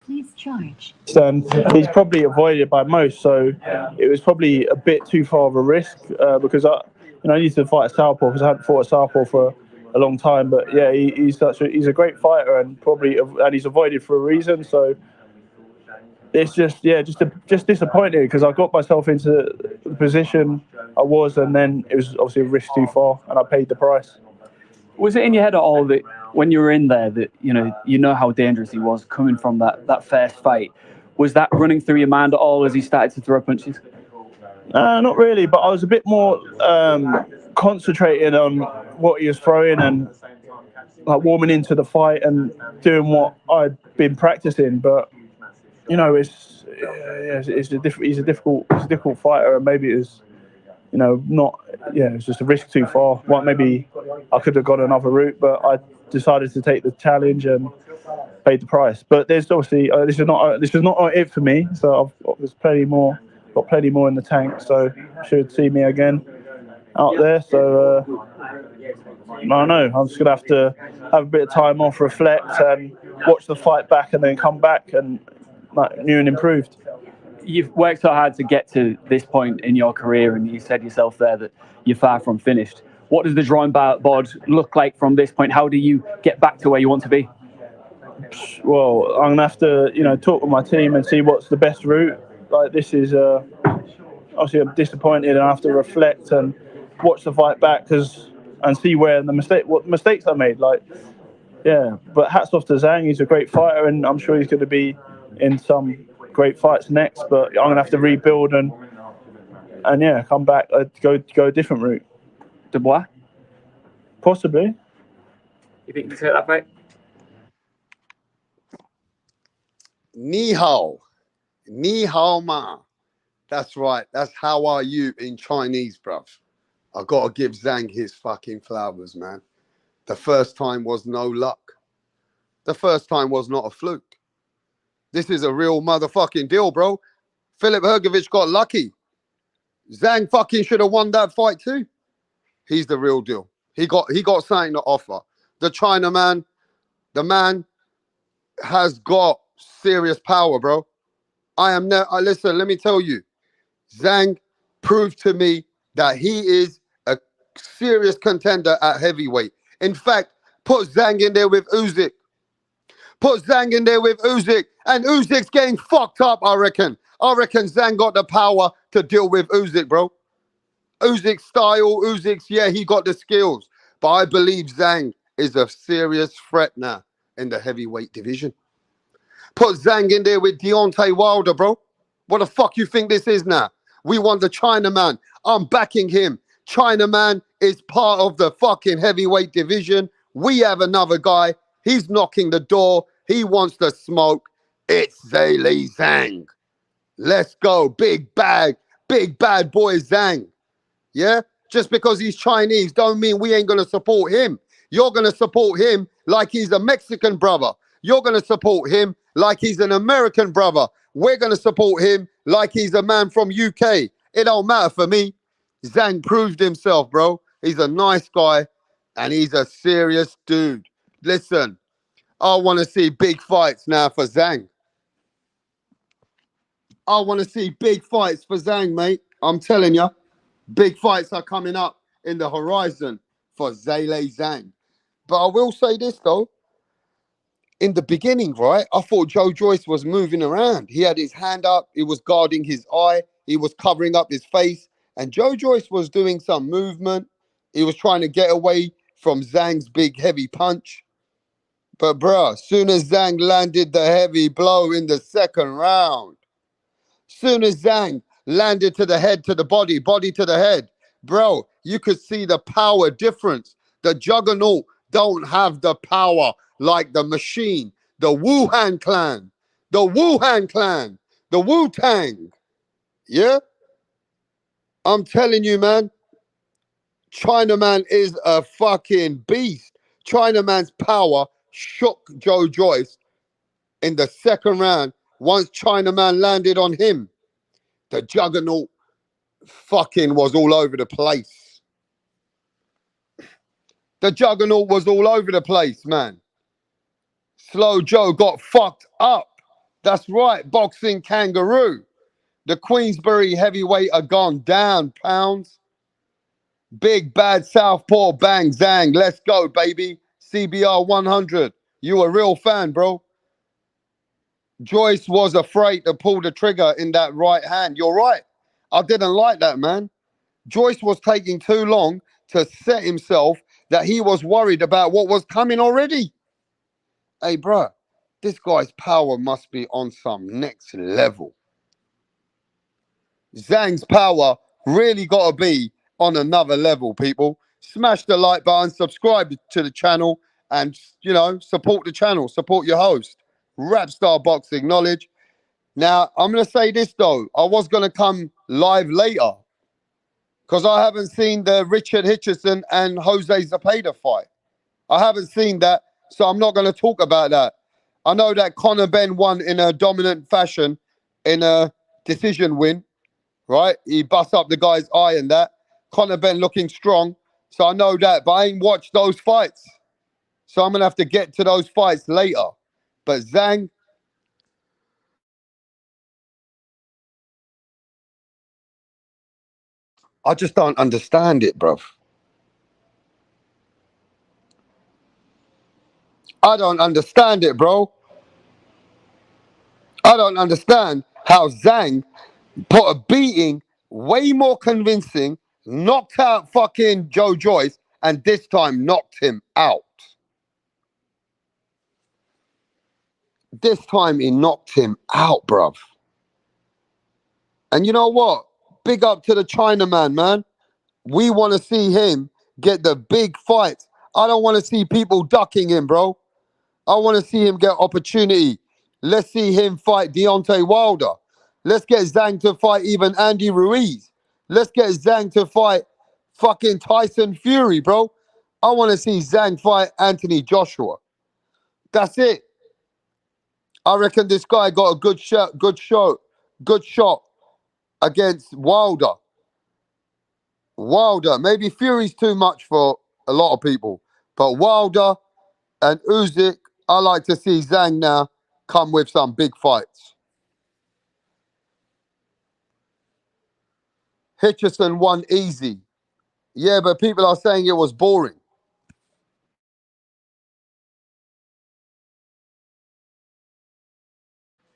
Please charge. And he's probably avoided by most, so it was probably a bit too far of a risk because I need to fight a southpaw because I hadn't fought a southpaw for a long time. But yeah, he's a great fighter and he's avoided for a reason. So it's just disappointing because I got myself into the position I was, and then it was obviously a risk too far, and I paid the price. Was it in your head at all that when you were in there that you know how dangerous he was coming from that first fight? Was that running through your mind at all as he started to throw punches? Not really, but I was a bit more concentrated on what he was throwing and like warming into the fight and doing what I'd been practicing. But he's a difficult fighter, and maybe it was it's just a risk too far. Well, maybe I could have gone another route, but I decided to take the challenge and paid the price. But there's obviously this is not it for me. So there's plenty more in the tank. So should see me again out there. So I don't know. I'm just gonna have to have a bit of time off, reflect, and watch the fight back, and then come back and new and improved. You've worked so hard to get to this point in your career, and you said yourself there that you're far from finished. What does the drawing board look like from this point? How do you get back to where you want to be? Well, I'm gonna have to, talk with my team and see what's the best route. Like this is obviously I'm disappointed, and I have to reflect and watch the fight back and see where what mistakes I made. But hats off to Zhang. He's a great fighter, and I'm sure he's going to be in some great fights next. But I'm gonna have to rebuild and come back, go a different route. Dubois? Possibly. You think you can take that fight? Ni hao. Ni hao ma. That's right. That's how are you in Chinese, bruv. I gotta give Zhang his fucking flowers, man. The first time was no luck. The first time was not a fluke. This is a real motherfucking deal, bro. Filip Hrgović got lucky. Zhang fucking should have won that fight too. He's the real deal. He got something to offer. The Chinaman, the man has got serious power, bro. Listen, let me tell you. Zhang proved to me that he is a serious contender at heavyweight. In fact, put Zhang in there with Usyk. Put Zhang in there with Usyk. And Usyk's getting fucked up, I reckon. I reckon Zhang got the power to deal with Usyk, bro. Usyk's style, he got the skills. But I believe Zhang is a serious threat now in the heavyweight division. Put Zhang in there with Deontay Wilder, bro. What the fuck you think this is now? We want the Chinaman. I'm backing him. Chinaman is part of the fucking heavyweight division. We have another guy. He's knocking the door. He wants the smoke. It's Zhang. Let's go. Big bad boy Zhang. Yeah? Just because he's Chinese don't mean we ain't going to support him. You're going to support him like he's a Mexican brother. You're going to support him like he's an American brother. We're going to support him like he's a man from UK. It don't matter for me. Zhang proved himself, bro. He's a nice guy and he's a serious dude. Listen, I want to see big fights now for Zhang. I want to see big fights for Zhang, mate. I'm telling you, big fights are coming up in the horizon for Zhang. But I will say this, though. In the beginning, right, I thought Joe Joyce was moving around. He had his hand up. He was guarding his eye. He was covering up his face. And Joe Joyce was doing some movement. He was trying to get away from Zhang's big, heavy punch. But, bruh, soon as Zhang landed the heavy blow in the second round, soon as Zhang landed to the head, to the body to the head, bro, you could see the power difference. The Juggernaut don't have the power like the Machine, the Wuhan clan, the Wu-Tang. Yeah? I'm telling you, man, Chinaman is a fucking beast. Chinaman's power shook Joe Joyce in the second round. Once Chinaman landed on him, the Juggernaut fucking was all over the place. The Juggernaut was all over the place, man. Slow Joe got fucked up. That's right, boxing kangaroo. The Queensbury heavyweight are gone down, pounds. Big bad southpaw bang zang. Let's go, baby. CBR 100. You a real fan, bro. Joyce was afraid to pull the trigger in that right hand. You're right. I didn't like that, man. Joyce was taking too long to set himself that he was worried about what was coming already. Hey, bro, this guy's power must be on some next level. Zhang's power really got to be on another level, people. Smash the like button, subscribe to the channel, and, support the channel, support your host. Rapstar Boxing Knowledge. Now, I'm going to say this, though. I was going to come live later because I haven't seen the Richard Hitchison and Jose Zepeda fight. I haven't seen that, so I'm not going to talk about that. I know that Conor Benn won in a dominant fashion in a decision win, right? He bust up the guy's eye and that. Conor Benn looking strong, so I know that, but I ain't watched those fights. So I'm going to have to get to those fights later. But Zhang, I just don't understand it, bruv. I don't understand it, bro. I don't understand how Zhang put a beating way more convincing, knocked out fucking Joe Joyce, and this time knocked him out. This time he knocked him out, bruv. And you know what? Big up to the Chinaman, man. We want to see him get the big fights. I don't want to see people ducking him, bro. I want to see him get opportunity. Let's see him fight Deontay Wilder. Let's get Zhang to fight even Andy Ruiz. Let's get Zhang to fight fucking Tyson Fury, bro. I want to see Zhang fight Anthony Joshua. That's it. I reckon this guy got a good shot against Wilder. Maybe Fury's too much for a lot of people, but Wilder and Usyk, I like to see Zhang now come with some big fights. Hitchison won easy. Yeah, but people are saying it was boring.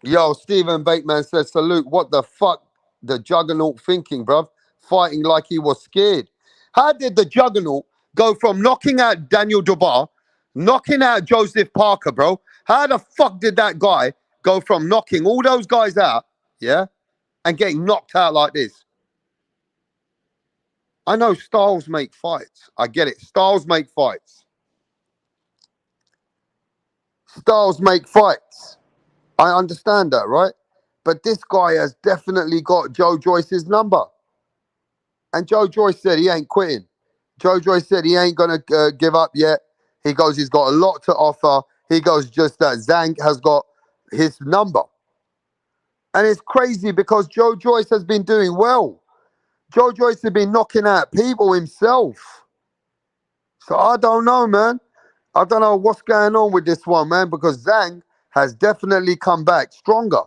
Yo, Stephen Bateman says, salute. What the fuck the Juggernaut thinking, bruv? Fighting like he was scared. How did the Juggernaut go from knocking out Daniel Dubois, knocking out Joseph Parker, bro? How the fuck did that guy go from knocking all those guys out, yeah, and getting knocked out like this? I know styles make fights. I get it. Styles make fights. Styles make fights. I understand that, right? But this guy has definitely got Joe Joyce's number. And Joe Joyce said he ain't quitting. Joe Joyce said he ain't going to give up yet. He goes, he's got a lot to offer. He goes, just that Zhang has got his number. And it's crazy because Joe Joyce has been doing well. Joe Joyce has been knocking out people himself. So I don't know, man. I don't know what's going on with this one, man, because Zhang has definitely come back stronger.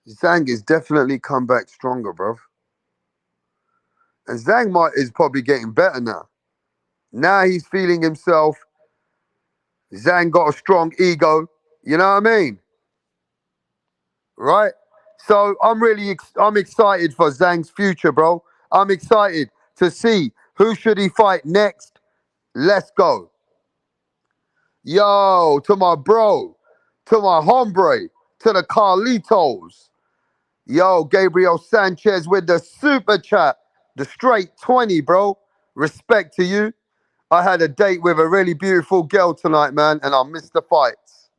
Zhang is definitely come back stronger, bro. And Zhang is probably getting better now. Now he's feeling himself. Zhang got a strong ego. You know what I mean? Right? So I'm excited for Zhang's future, bro. I'm excited to see who should he fight next. Let's go. Yo, to my bro, to my hombre, to the Carlitos. Yo, Gabriel Sanchez with the super chat, the straight 20, bro. Respect to you. I had a date with a really beautiful girl tonight, man, and I missed the fights.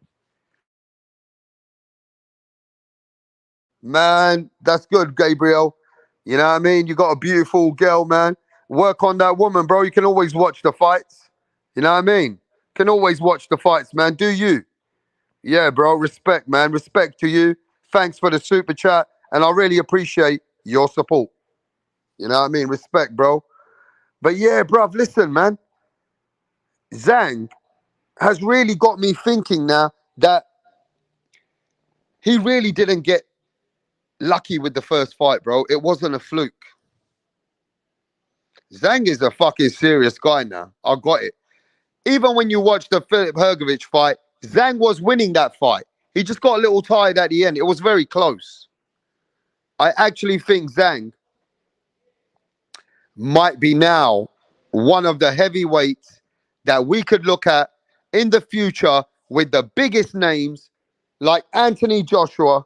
Man, that's good, Gabriel. You know what I mean? You got a beautiful girl, man. Work on that woman, bro. You can always watch the fights. You know what I mean? Can always watch the fights, man. Do you? Yeah, bro. Respect, man. Respect to you. Thanks for the super chat. And I really appreciate your support. You know what I mean? Respect, bro. But yeah, bruv, listen, man. Zhang has really got me thinking now that he really didn't get lucky with the first fight, bro. It wasn't a fluke. Zhang is a fucking serious guy now. I got it. Even when you watch the Philip Hergovich fight, Zhang was winning that fight. He just got a little tired at the end. It was very close. I actually think Zhang might be now one of the heavyweights that we could look at in the future with the biggest names like Anthony Joshua.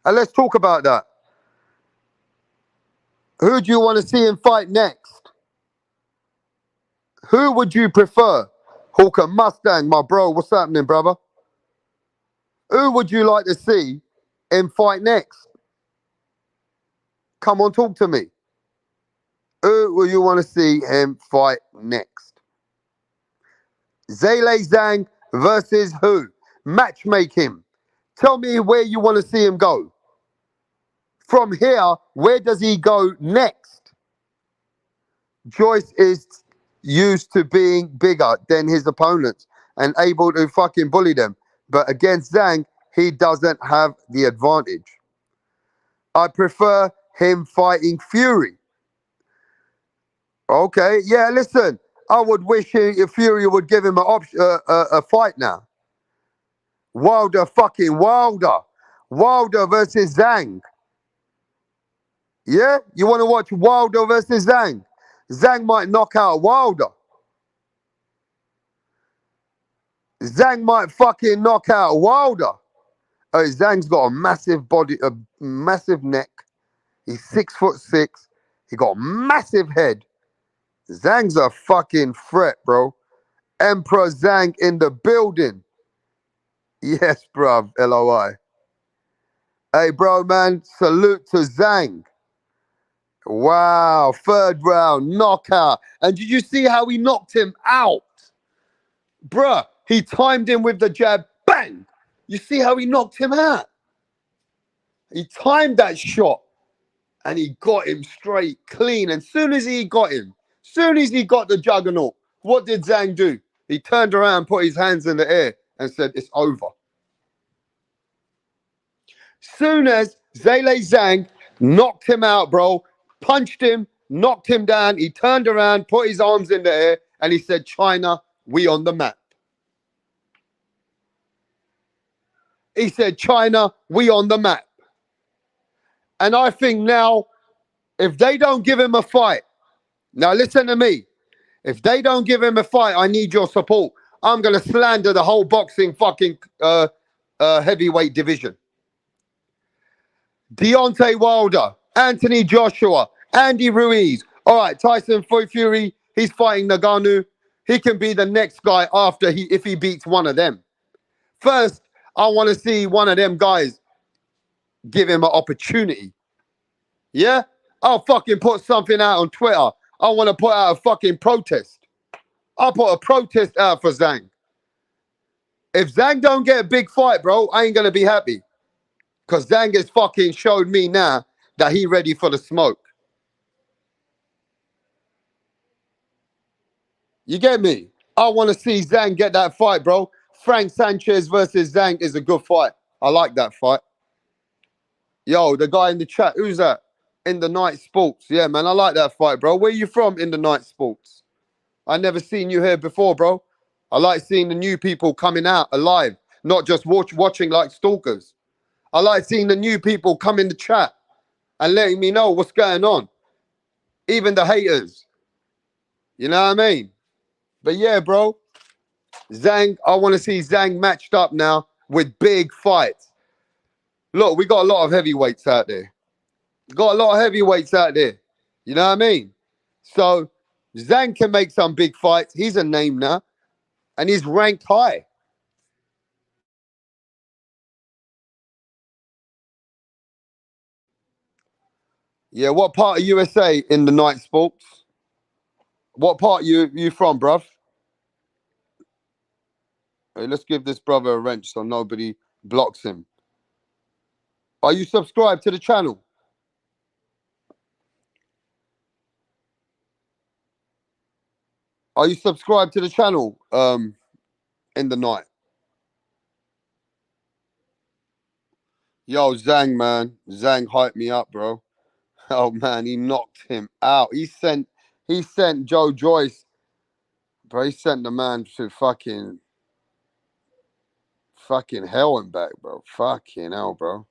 And let's talk about that. Who do you want to see him fight next? Who would you prefer? Hawker Mustang, my bro. What's happening, brother? Who would you like to see him fight next? Come on, talk to me. Who will you want to see him fight next? ZHANG versus who? Matchmaking. Tell me where you want to see him go. From here, where does he go next? Joyce is used to being bigger than his opponents and able to fucking bully them. But against Zhang, he doesn't have the advantage. I prefer him fighting Fury. Okay, yeah, listen. I would wish Fury would give him a fight now. Wilder fucking Wilder. Wilder versus Zhang. Yeah? You want to watch Wilder versus Zhang? Zhang might knock out Wilder. Zhang might fucking knock out Wilder. Oh, Zhang's got a massive body, a massive neck. He's 6'6". He got a massive head. Zhang's a fucking threat, bro. Emperor Zhang in the building. Yes, bruv, LOI. Hey, bro, man, salute to Zhang. Wow, third round, knockout. And did you see how he knocked him out? Bruh, he timed him with the jab, bang. You see how he knocked him out? He timed that shot and he got him straight, clean. And soon as he got the juggernaut, what did Zhang do? He turned around, put his hands in the air and said, it's over. Soon as ZHANG knocked him out, bro, punched him, knocked him down, he turned around, put his arms in the air, and he said, China, we on the map. He said, China, we on the map. And I think now, if they don't give him a fight, now listen to me, if they don't give him a fight, I need your support. I'm going to slander the whole boxing fucking heavyweight division. Deontay Wilder, Anthony Joshua, Andy Ruiz. All right, Tyson Fury, he's fighting Ngannou. He can be the next guy after if he beats one of them. First, I want to see one of them guys give him an opportunity. Yeah? I'll fucking put something out on Twitter. I want to put out a fucking protest. I'll put a protest out for Zhang. If Zhang don't get a big fight, bro, I ain't going to be happy. Because Zhang has fucking showed me now that he ready for the smoke. You get me? I want to see Zhang get that fight, bro. Frank Sanchez versus Zhang is a good fight. I like that fight. Yo, the guy in the chat, who's that? In the Night Sports. Yeah, man, I like that fight, bro. Where you from, In the Night Sports? I never seen you here before, bro. I like seeing the new people coming out alive, not just watching like stalkers. I like seeing the new people come in the chat and letting me know what's going on. Even the haters. You know what I mean? But yeah, bro. Zhang, I want to see Zhang matched up now with big fights. Look, we got a lot of heavyweights out there. Got a lot of heavyweights out there. You know what I mean? So Zhang can make some big fights. He's a name now. And he's ranked high. Yeah, what part of USA in the Night Sports? What part you from, bruv? Hey, let's give this brother a wrench so nobody blocks him. Are you subscribed to the channel? Are you subscribed to the channel in the night? Yo, Zhang, man. Zhang hyped me up, bro. Oh man, he knocked him out. He sent Joe Joyce, bro. He sent the man to fucking hell and back, bro. Fucking hell, bro.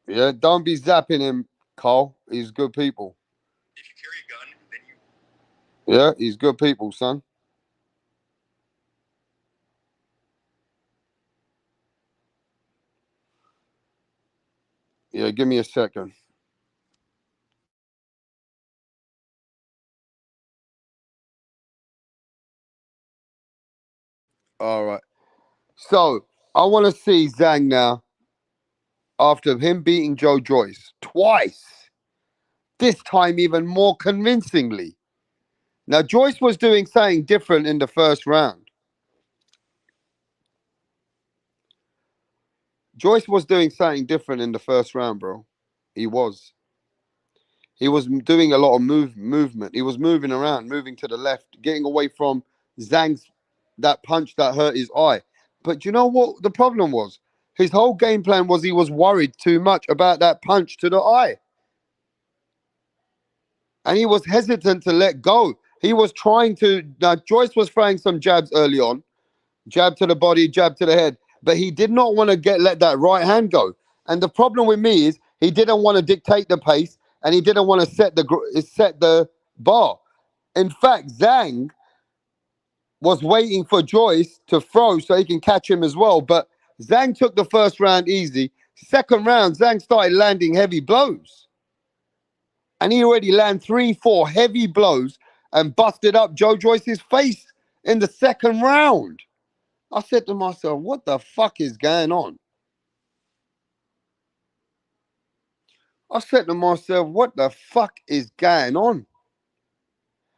Yeah, don't be zapping him, Cole. He's good people. If you carry a gun, then you. Yeah, he's good people, son. Yeah, give me a second. All right. So I want to see Zhang now after him beating Joe Joyce twice. This time even more convincingly. Now Joyce was doing something different in the first round. Joyce was doing something different in the first round, bro. He was. He was doing a lot of movement. He was moving around, moving to the left, getting away from Zhang's that punch that hurt his eye. But you know what the problem was? His whole game plan was he was worried too much about that punch to the eye. And he was hesitant to let go. He was trying to. Now, Joyce was throwing some jabs early on, jab to the body, jab to the head, but he did not want to let that right hand go. And the problem with me is he didn't want to dictate the pace, and he didn't want to set the bar. In fact, Zhang was waiting for Joyce to throw so he can catch him as well. But Zhang took the first round easy. Second round, Zhang started landing heavy blows. And he already landed 3-4 heavy blows and busted up Joe Joyce's face in the second round. I said to myself, what the fuck is going on? I said to myself, what the fuck is going on?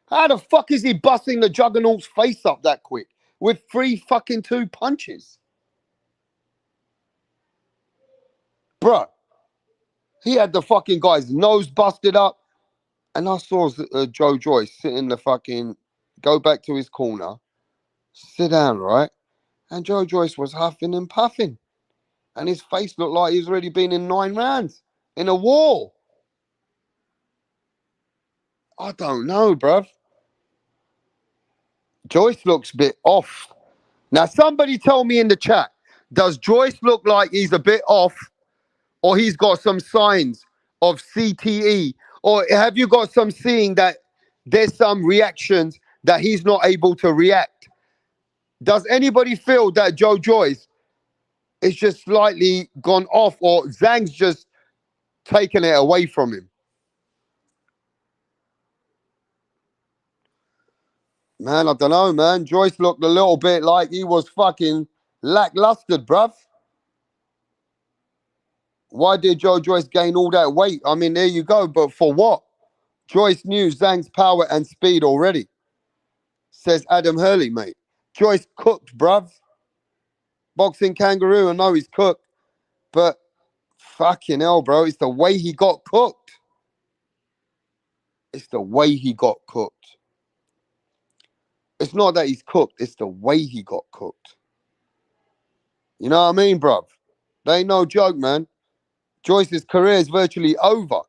How the fuck is he busting the Juggernaut's face up that quick with 2 punches? Bruh, he had the fucking guy's nose busted up. And I saw Joe Joyce sit in the fucking, go back to his corner, sit down, right? And Joe Joyce was huffing and puffing. And his face looked like he's already been in 9 rounds in a war. I don't know, bruv. Joyce looks a bit off. Now, somebody tell me in the chat, does Joyce look like he's a bit off, or he's got some signs of CTE? Or have you got some seeing that there's some reactions that he's not able to react? Does anybody feel that Joe Joyce is just slightly gone off, or Zhang's just taken it away from him? Man, I don't know, man. Joyce looked a little bit like he was fucking lackluster, bruv. Why did Joe Joyce gain all that weight? I mean, there you go, but for what? Joyce knew Zhang's power and speed already, says Adam Hurley, mate. Joyce cooked, bruv. Boxing kangaroo, I know he's cooked, but fucking hell, bro, it's the way he got cooked. It's the way he got cooked. It's not that he's cooked, it's the way he got cooked. You know what I mean, bruv? They ain't no joke, man. Joyce's career is virtually over.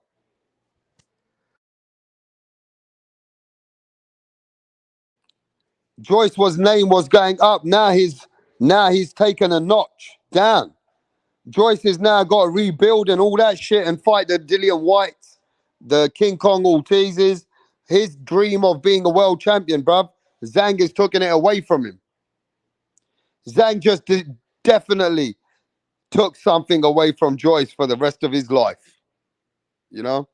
Joyce's name was going up. Now he's taken a notch down. Joyce has now got to rebuild and all that shit and fight the Dillian Whites, the King Kong Ortizes. His dream of being a world champion, bruv. Zhang is taking it away from him. Zhang just definitely took something away from Joyce for the rest of his life. You know?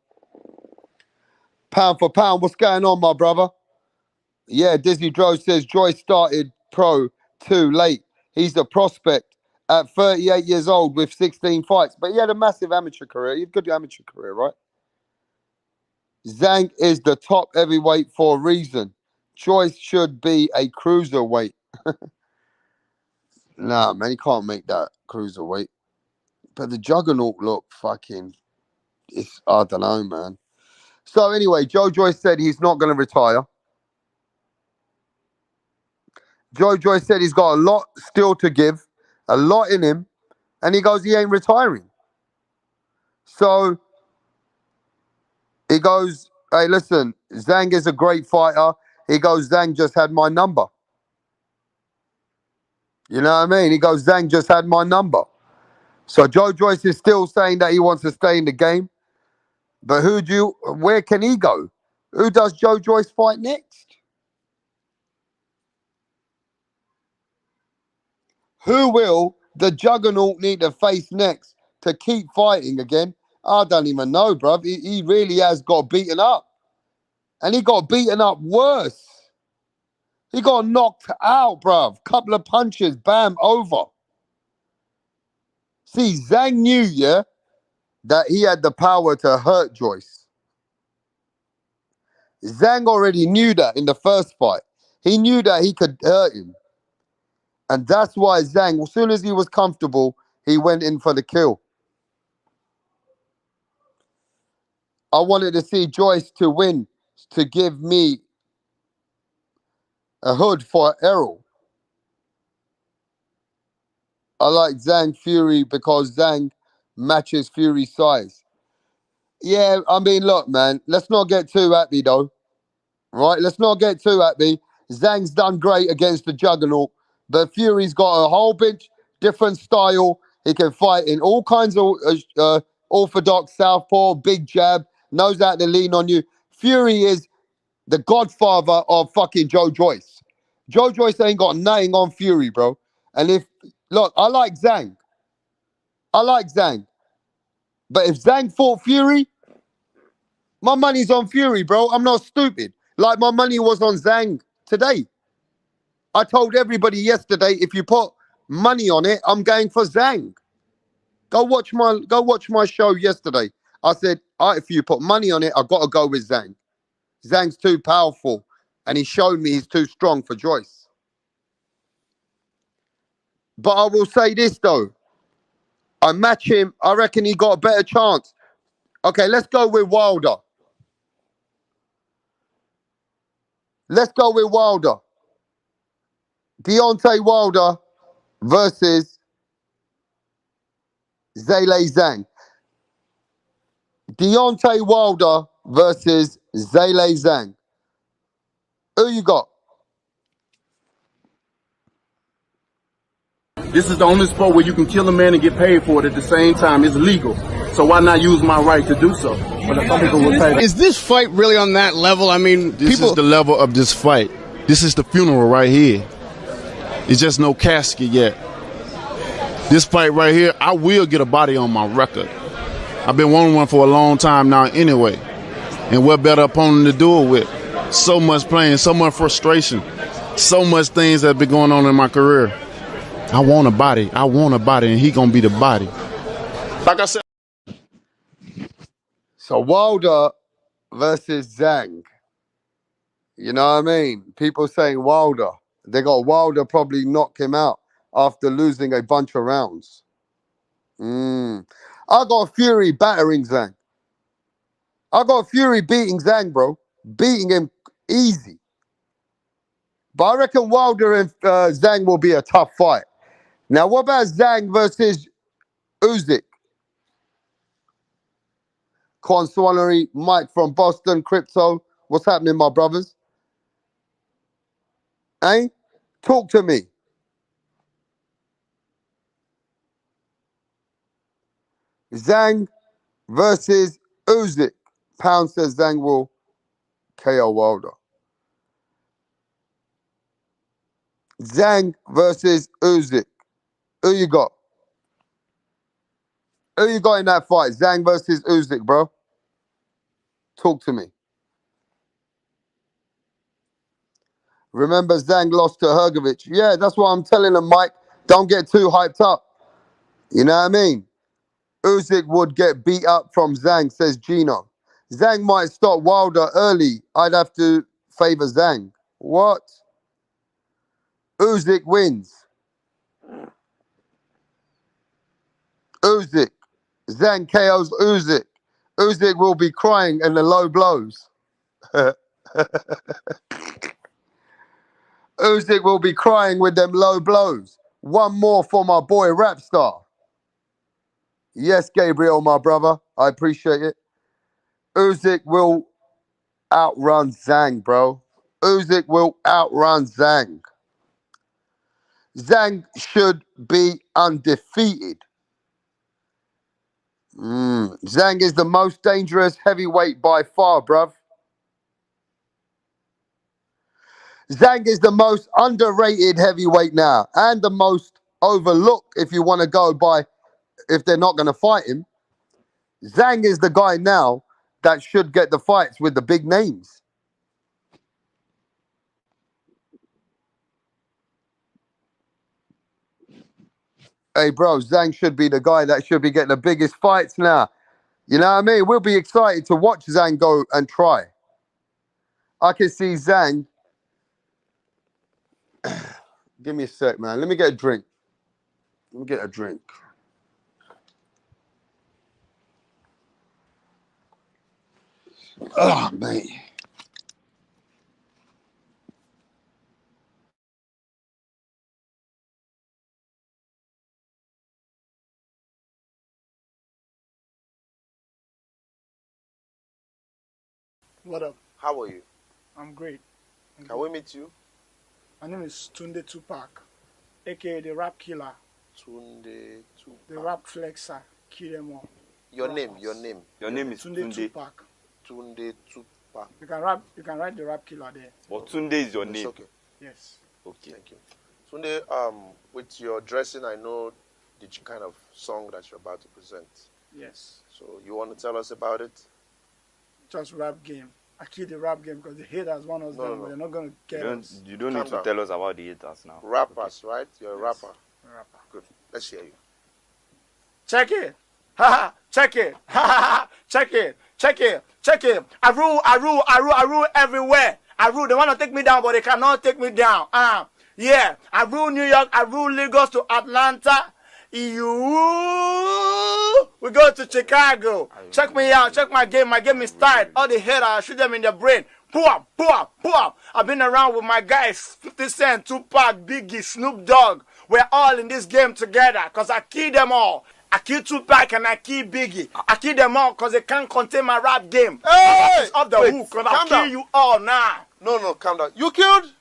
Pound for pound, what's going on, my brother? Yeah, Dizzy Dro says Joyce started pro too late. He's a prospect at 38 years old with 16 fights. But he had a massive amateur career. He had a good amateur career, right? Zhang is the top heavyweight for a reason. Joyce should be a cruiserweight. Nah, man, he can't make that cruiserweight. But the Juggernaut look fucking... I don't know, man. So anyway, Joe Joyce said he's not going to retire. Joe Joyce said he's got a lot still to give, a lot in him, and he goes, he ain't retiring. So he goes, hey, listen, Zhang is a great fighter. He goes, Zhang just had my number. You know what I mean? He goes, Zhang just had my number. So Joe Joyce is still saying that he wants to stay in the game. But where can he go? Who does Joe Joyce fight next? Who will the juggernaut need to face next to keep fighting again? I don't even know, bruv. He really has got beaten up. And he got beaten up worse. He got knocked out, bruv. Couple of punches, bam, over. See, Zhang knew, yeah, that he had the power to hurt Joyce. Zhang already knew that in the first fight. He knew that he could hurt him. And that's why Zhang, as soon as he was comfortable, he went in for the kill. I wanted to see Joyce to win, to give me a hood for Errol. I like Zhang Fury because Zhang matches Fury's size. Yeah, I mean, look, man, let's not get too happy, though. Right? Let's not get too happy. Zhang's done great against the Juggernaut, but Fury's got a whole bunch different style. He can fight in all kinds of orthodox southpaw, big jab, knows how to lean on you. Fury is the godfather of fucking Joe Joyce. Joe Joyce ain't got nothing on Fury, bro. And look, I like Zhang. But if Zhang fought Fury, my money's on Fury, bro. I'm not stupid. Like my money was on Zhang today. I told everybody yesterday, if you put money on it, I'm going for Zhang. Go watch my show yesterday. I said, if you put money on it, I've got to go with Zhang. Zhang's too powerful. And he showed me he's too strong for Joyce. But I will say this, though. I match him. I reckon he got a better chance. Okay, let's go with Wilder. Deontay Wilder versus Zhang. Deontay Wilder versus Zhang. Who you got? This is the only sport where you can kill a man and get paid for it at the same time. It's legal. So why not use my right to do so? But some people will say, is this fight really on that level? I mean, this is the level of this fight. This is the funeral right here. It's just no casket yet. This fight right here, I will get a body on my record. I've been wanting one for a long time now anyway. And what better opponent to do it with? So much pain, so much frustration, so much things that have been going on in my career. I want a body, and he gonna be the body. Like I said. So Wilder versus Zhang. You know what I mean? People saying Wilder. They got Wilder probably knock him out after losing a bunch of rounds. I got Fury battering Zhang. I got Fury beating Zhang, bro. Beating him easy. But I reckon Wilder and Zhang will be a tough fight. Now, what about Zhang versus Usyk? Quan Swannery, Mike from Boston, Crypto. What's happening, my brothers? Eh? Talk to me. Zhang versus Usyk. Pound says Zhang will KO Wilder. Zhang versus Usyk. Who you got? Who you got in that fight? Zhang versus Usyk, bro. Talk to me. Remember, Zhang lost to Hrgovic. Yeah, that's what I'm telling him, Mike. Don't get too hyped up. You know what I mean? Usyk would get beat up from Zhang, says Gino. Zhang might stop Wilder early. I'd have to favor Zhang. What? Usyk wins. Usyk. Zhang KOs Usyk. Usyk will be crying in the low blows. Usyk will be crying with them low blows. One more for my boy Rapstar. Yes, Gabriel, my brother. I appreciate it. Usyk will outrun Zhang, bro. Usyk will outrun Zhang. Zhang should be undefeated. Zhang is the most dangerous heavyweight by far, bruv. Zhang is the most underrated heavyweight now and the most overlooked if you want to go by if they're not going to fight him. Zhang is the guy now that should get the fights with the big names. Hey, bro, Zhang should be the guy that should be getting the biggest fights now. You know what I mean? We'll be excited to watch Zhang go and try. I can see Zhang. Give me a sec, man. Let me get a drink. Let me get a drink. Oh, man. What up? How are you? I'm great. Can we meet you? My name is Tunde Tupac, aka the Rap Killer, Tunde Tupac. the Rap Flexer, kill them all. Your Rappers. name, your name. Your name is Tunde Tunde. Tupac. Tunde Tupac. You can write the Rap Killer there. But Tunde is your It's name. okay. Yes. Okay. Thank you. Tunde, with your dressing, I know the kind of song that you're about to present. Yes. So you want to tell us about it? Just rap game. I kill the rap game because the haters want us No, down, no, no. but they're not gonna get us. You don't Calm need to down. tell us about the haters now. Rappers, right? You're a Yes. rapper. Rapper. Good. Let's hear you. Check it. Ha ha. Check it. Ha ha ha. Check it. Check it. Check it. I rule everywhere. I rule. They want to take me down, but they cannot take me down. Yeah. I rule New York. I rule Lagos to Atlanta. We go to Chicago. Check me out. Check my game. My game is tight. All the haters, I shoot them in the brain. Boom, boom, boom. I've been around with my guys, 50 Cent, Tupac, Biggie, Snoop Dogg. We're all in this game together because I kill them all. I kill Tupac and I kill Biggie. I kill them all because they can't contain my rap game. Hey! It's off the Wait, hook because I'll calm kill down. you all now. No, calm down. You killed?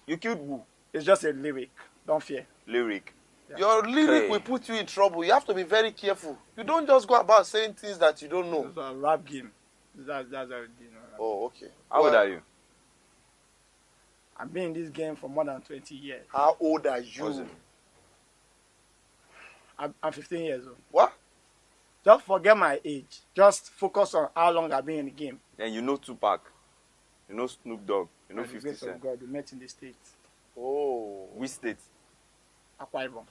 You killed who? It's just a lyric. Don't fear. Lyric. Your lyric Hey. will put you in trouble. You have to be very careful. You don't just go about saying things that you don't know. It's a rap game. That's how it is. Oh, okay. How old are you? I've been in this game for more than 20 years. How old are you? What's it? I'm 15 years old. What? Just forget my age. Just focus on how long I've been in the game. Then you know Tupac. You know Snoop Dogg. You know By the 50 grace of Cent. God, we met in the States. Oh. Which state? Akwa Ibom.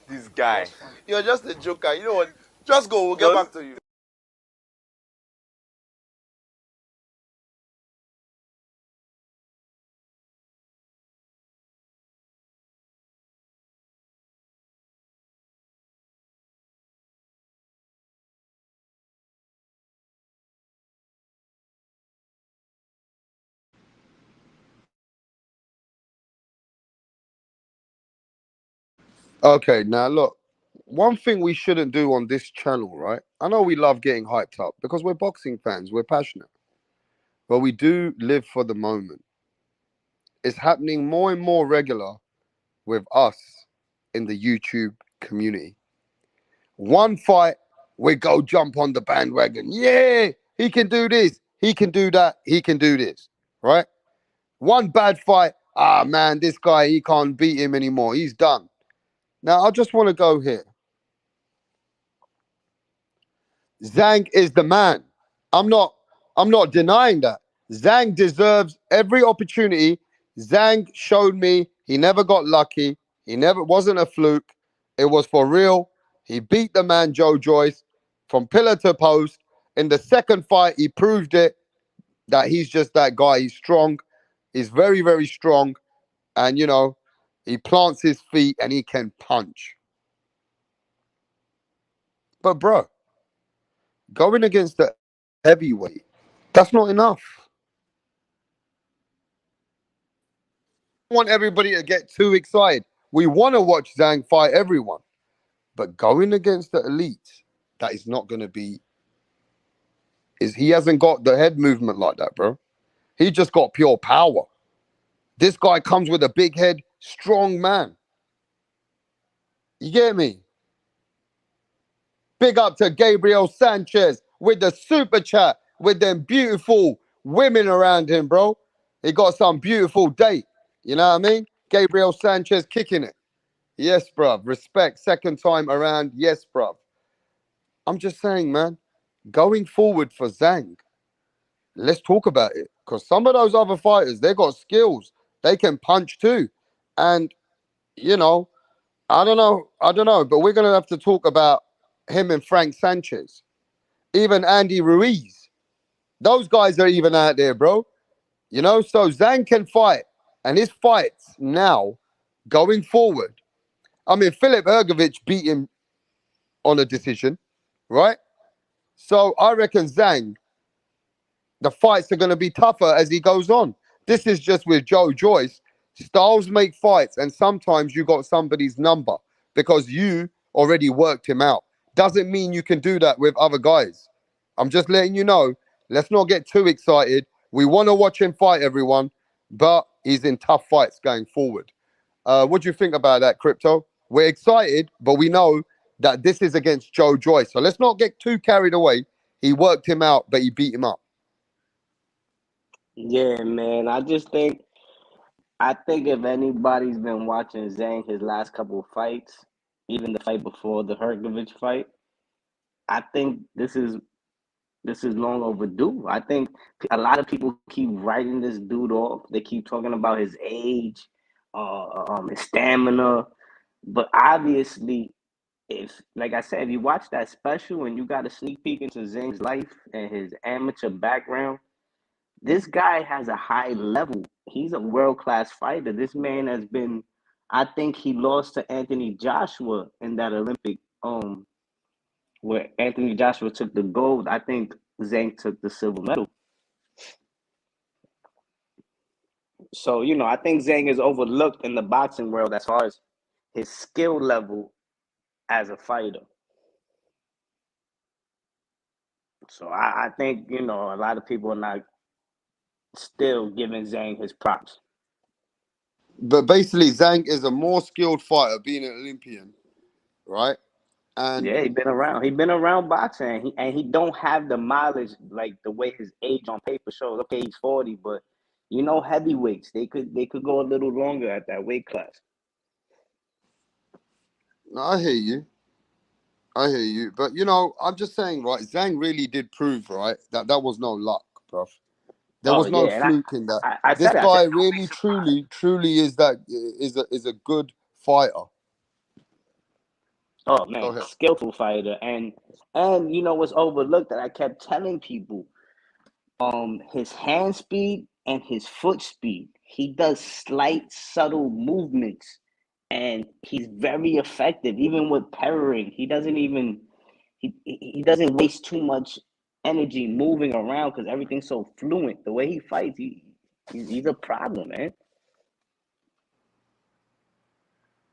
This guy. You're just a joker. You know what? Just go. We'll get Just- back to you. Okay, now look, one thing we shouldn't do on this channel, right? I know we love getting hyped up because we're boxing fans, we're passionate, but we do live for the moment. It's happening more and more regular with us in the YouTube community. One fight, we go jump on the bandwagon. Yeah, he can do this, he can do that, he can do this, right? One bad fight, man, this guy, he can't beat him anymore. He's done. Now, I just want to go here. Zhang is the man. I'm not denying that. Zhang deserves every opportunity. Zhang showed me he never got lucky. He never wasn't a fluke. It was for real. He beat the man Joe Joyce from pillar to post. In the second fight, he proved it that he's just that guy. He's strong. He's very, very strong. And you know, he plants his feet and he can punch. But bro, going against the heavyweight, that's not enough. I want everybody to get too excited. We want to watch Zhang fight everyone, but going against the elite, that is not going to be. Is he hasn't got the head movement like that, bro. He just got pure power. This guy comes with a big head, strong man. You get me? Big up to Gabriel Sanchez with the super chat with them beautiful women around him, bro. He got some beautiful date. You know what I mean? Gabriel Sanchez kicking it. Yes, bruv. Respect. Second time around. Yes, bruv. I'm just saying, man, going forward for Zhang, let's talk about it. Because some of those other fighters, they got skills. They can punch too. And, you know, I don't know. But we're going to have to talk about him and Frank Sanchez. Even Andy Ruiz. Those guys are even out there, bro. You know, so Zhang can fight. And his fights now, going forward. I mean, Philip Hergovich beat him on a decision, right? So I reckon Zhang, the fights are going to be tougher as he goes on. This is just with Joe Joyce. Styles make fights, and sometimes you got somebody's number because you already worked him out. Doesn't mean you can do that with other guys. I'm just letting you know. Let's not get too excited. We want to watch him fight everyone, but he's in tough fights going forward. What do you think about that, Crypto? We're excited, but we know that this is against Joe Joyce. So let's not get too carried away. He worked him out, but he beat him up. Yeah, man. I think if anybody's been watching Zhang his last couple of fights, even the fight before the Hergovich fight, I think this is long overdue. I think a lot of people keep writing this dude off. They keep talking about his age, his stamina, but obviously, if like I said, if you watch that special and you got a sneak peek into Zhang's life and his amateur background, this guy has a high level. He's a world class fighter. This man has been. I think he lost to Anthony Joshua in that Olympic where Anthony Joshua took the gold. I think Zhang took the silver medal. So, I think Zhang is overlooked in the boxing world as far as his skill level as a fighter. So I think, a lot of people are not still giving Zhang his props. But basically, Zhang is a more skilled fighter, being an Olympian, right? And Yeah, he been around. He been around boxing, and he don't have the mileage like the way his age on paper shows. Okay, he's 40, but heavyweights they could go a little longer at that weight class. no, I hear you. But I'm just saying, right? Zhang really did prove, right, that was no luck, bro. There Oh was no yeah, and fluke in that. I This said it. I said guy don't be really, surprised. truly is a good fighter. Oh Go man, ahead. skillful fighter, and what's overlooked that I kept telling people, his hand speed and his foot speed. He does slight, subtle movements, and he's very effective. Even with parrying, he doesn't waste too much energy moving around because everything's so fluent. The way he fights, he's a problem, man.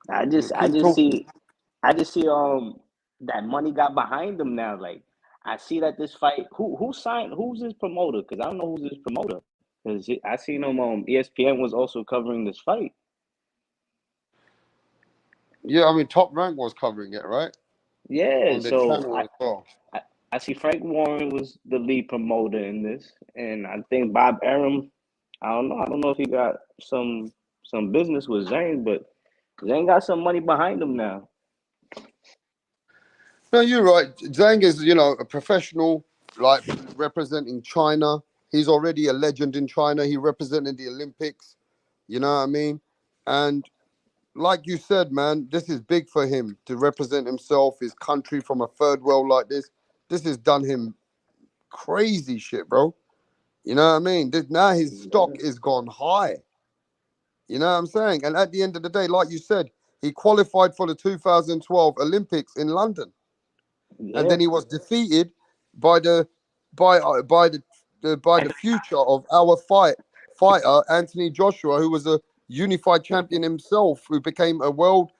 I just I Keep just talking. see I just see that money got behind him now. Like I see that this fight, who signed, who's his promoter? Because I don't know who's his promoter. Because I seen him on ESPN was also covering this fight. Yeah, I mean, Top Rank was covering it, right, Yeah, on their so channel as well. I, I see Frank Warren was the lead promoter in this, and I think Bob Arum. I don't know. I don't know if he got some business with Zane, but Zane got some money behind him now. No, you're right. Zhang is, a professional, like representing China. He's already a legend in China. He represented the Olympics. You know what I mean? And like you said, man, this is big for him to represent himself, his country from a third world like this. This has done him crazy shit, bro. You know what I mean? Now his stock is gone high. You know what I'm saying? And at the end of the day, like you said, he qualified for the 2012 Olympics in London. and Yeah. then he was defeated by the future of our fighter Anthony Joshua, who was a unified champion himself, who became a world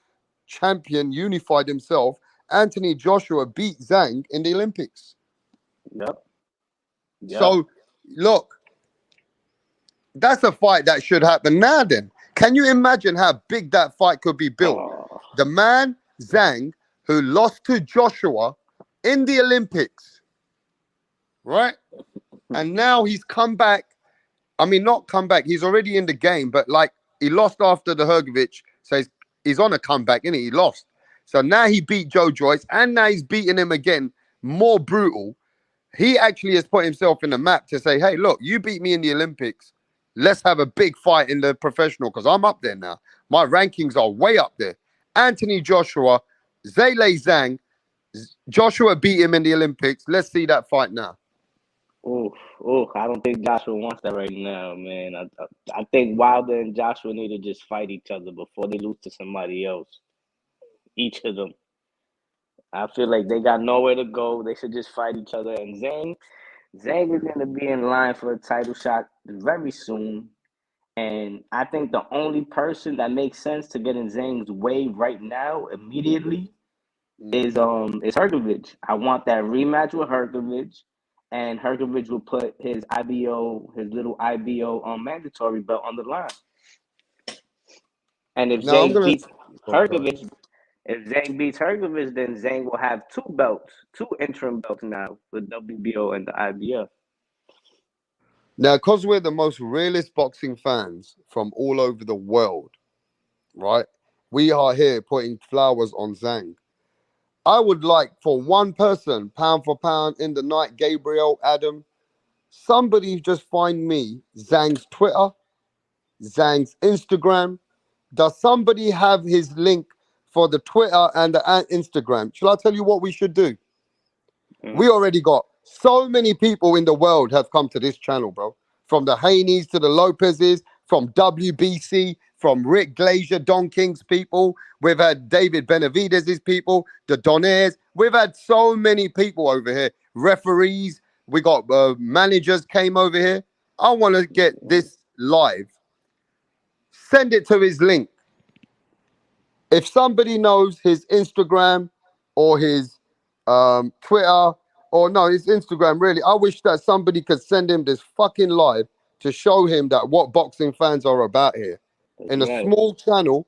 champion, unified himself. Anthony Joshua beat Zhang in the Olympics. Yep. Yep. So, look, that's a fight that should happen now. Then, can you imagine how big that fight could be built? Oh, The man Zhang, who lost to Joshua in the Olympics, right? And now he's come back. I mean, not come back. He's already in the game, but like he lost after the Hergovich, so he's on a comeback, innit? He lost. So now he beat Joe Joyce, and now he's beating him again, more brutal. He actually has put himself in the map to say, hey, look, you beat me in the Olympics. Let's have a big fight in the professional because I'm up there now. My rankings are way up there. Anthony Joshua, Zhale Zhang, Joshua beat him in the Olympics. Let's see that fight now. oof, oof. I don't think Joshua wants that right now, man. I think Wilder and Joshua need to just fight each other before they lose to somebody else. Each of them. I feel like they got nowhere to go. They should just fight each other. And Zhang is going to be in line for a title shot very soon. And I think the only person that makes sense to get in Zhang's way right now, immediately, is Hergovich. I want that rematch with Hergovich, and Hergovich will put his little IBO mandatory belt on the line. And if Now I'm Zhang gonna. beats Hergovich, if Zhang beats Hergovich, then Zhang will have two belts, two interim belts now, the WBO and the IBF. Now, because we're the most realist boxing fans from all over the world, right? We are here putting flowers on Zhang. I would like for one person, pound for pound, in the night, Gabriel, Adam, somebody just find me Zhang's Twitter, Zhang's Instagram. Does somebody have his link for the Twitter and the Instagram? Shall I tell you what we should do? We already got so many people in the world have come to this channel, bro. From the Haneys to the Lopez's, from WBC, from Rick Glazier, Don King's people. We've had David Benavidez's people, the Donaires. We've had so many people over here. Referees, we got managers came over here. I want to get this live. Send it to his link. If somebody knows his Instagram or his Twitter, or no, his Instagram, really, I wish that somebody could send him this fucking live to show him that what boxing fans are about here. In a small channel,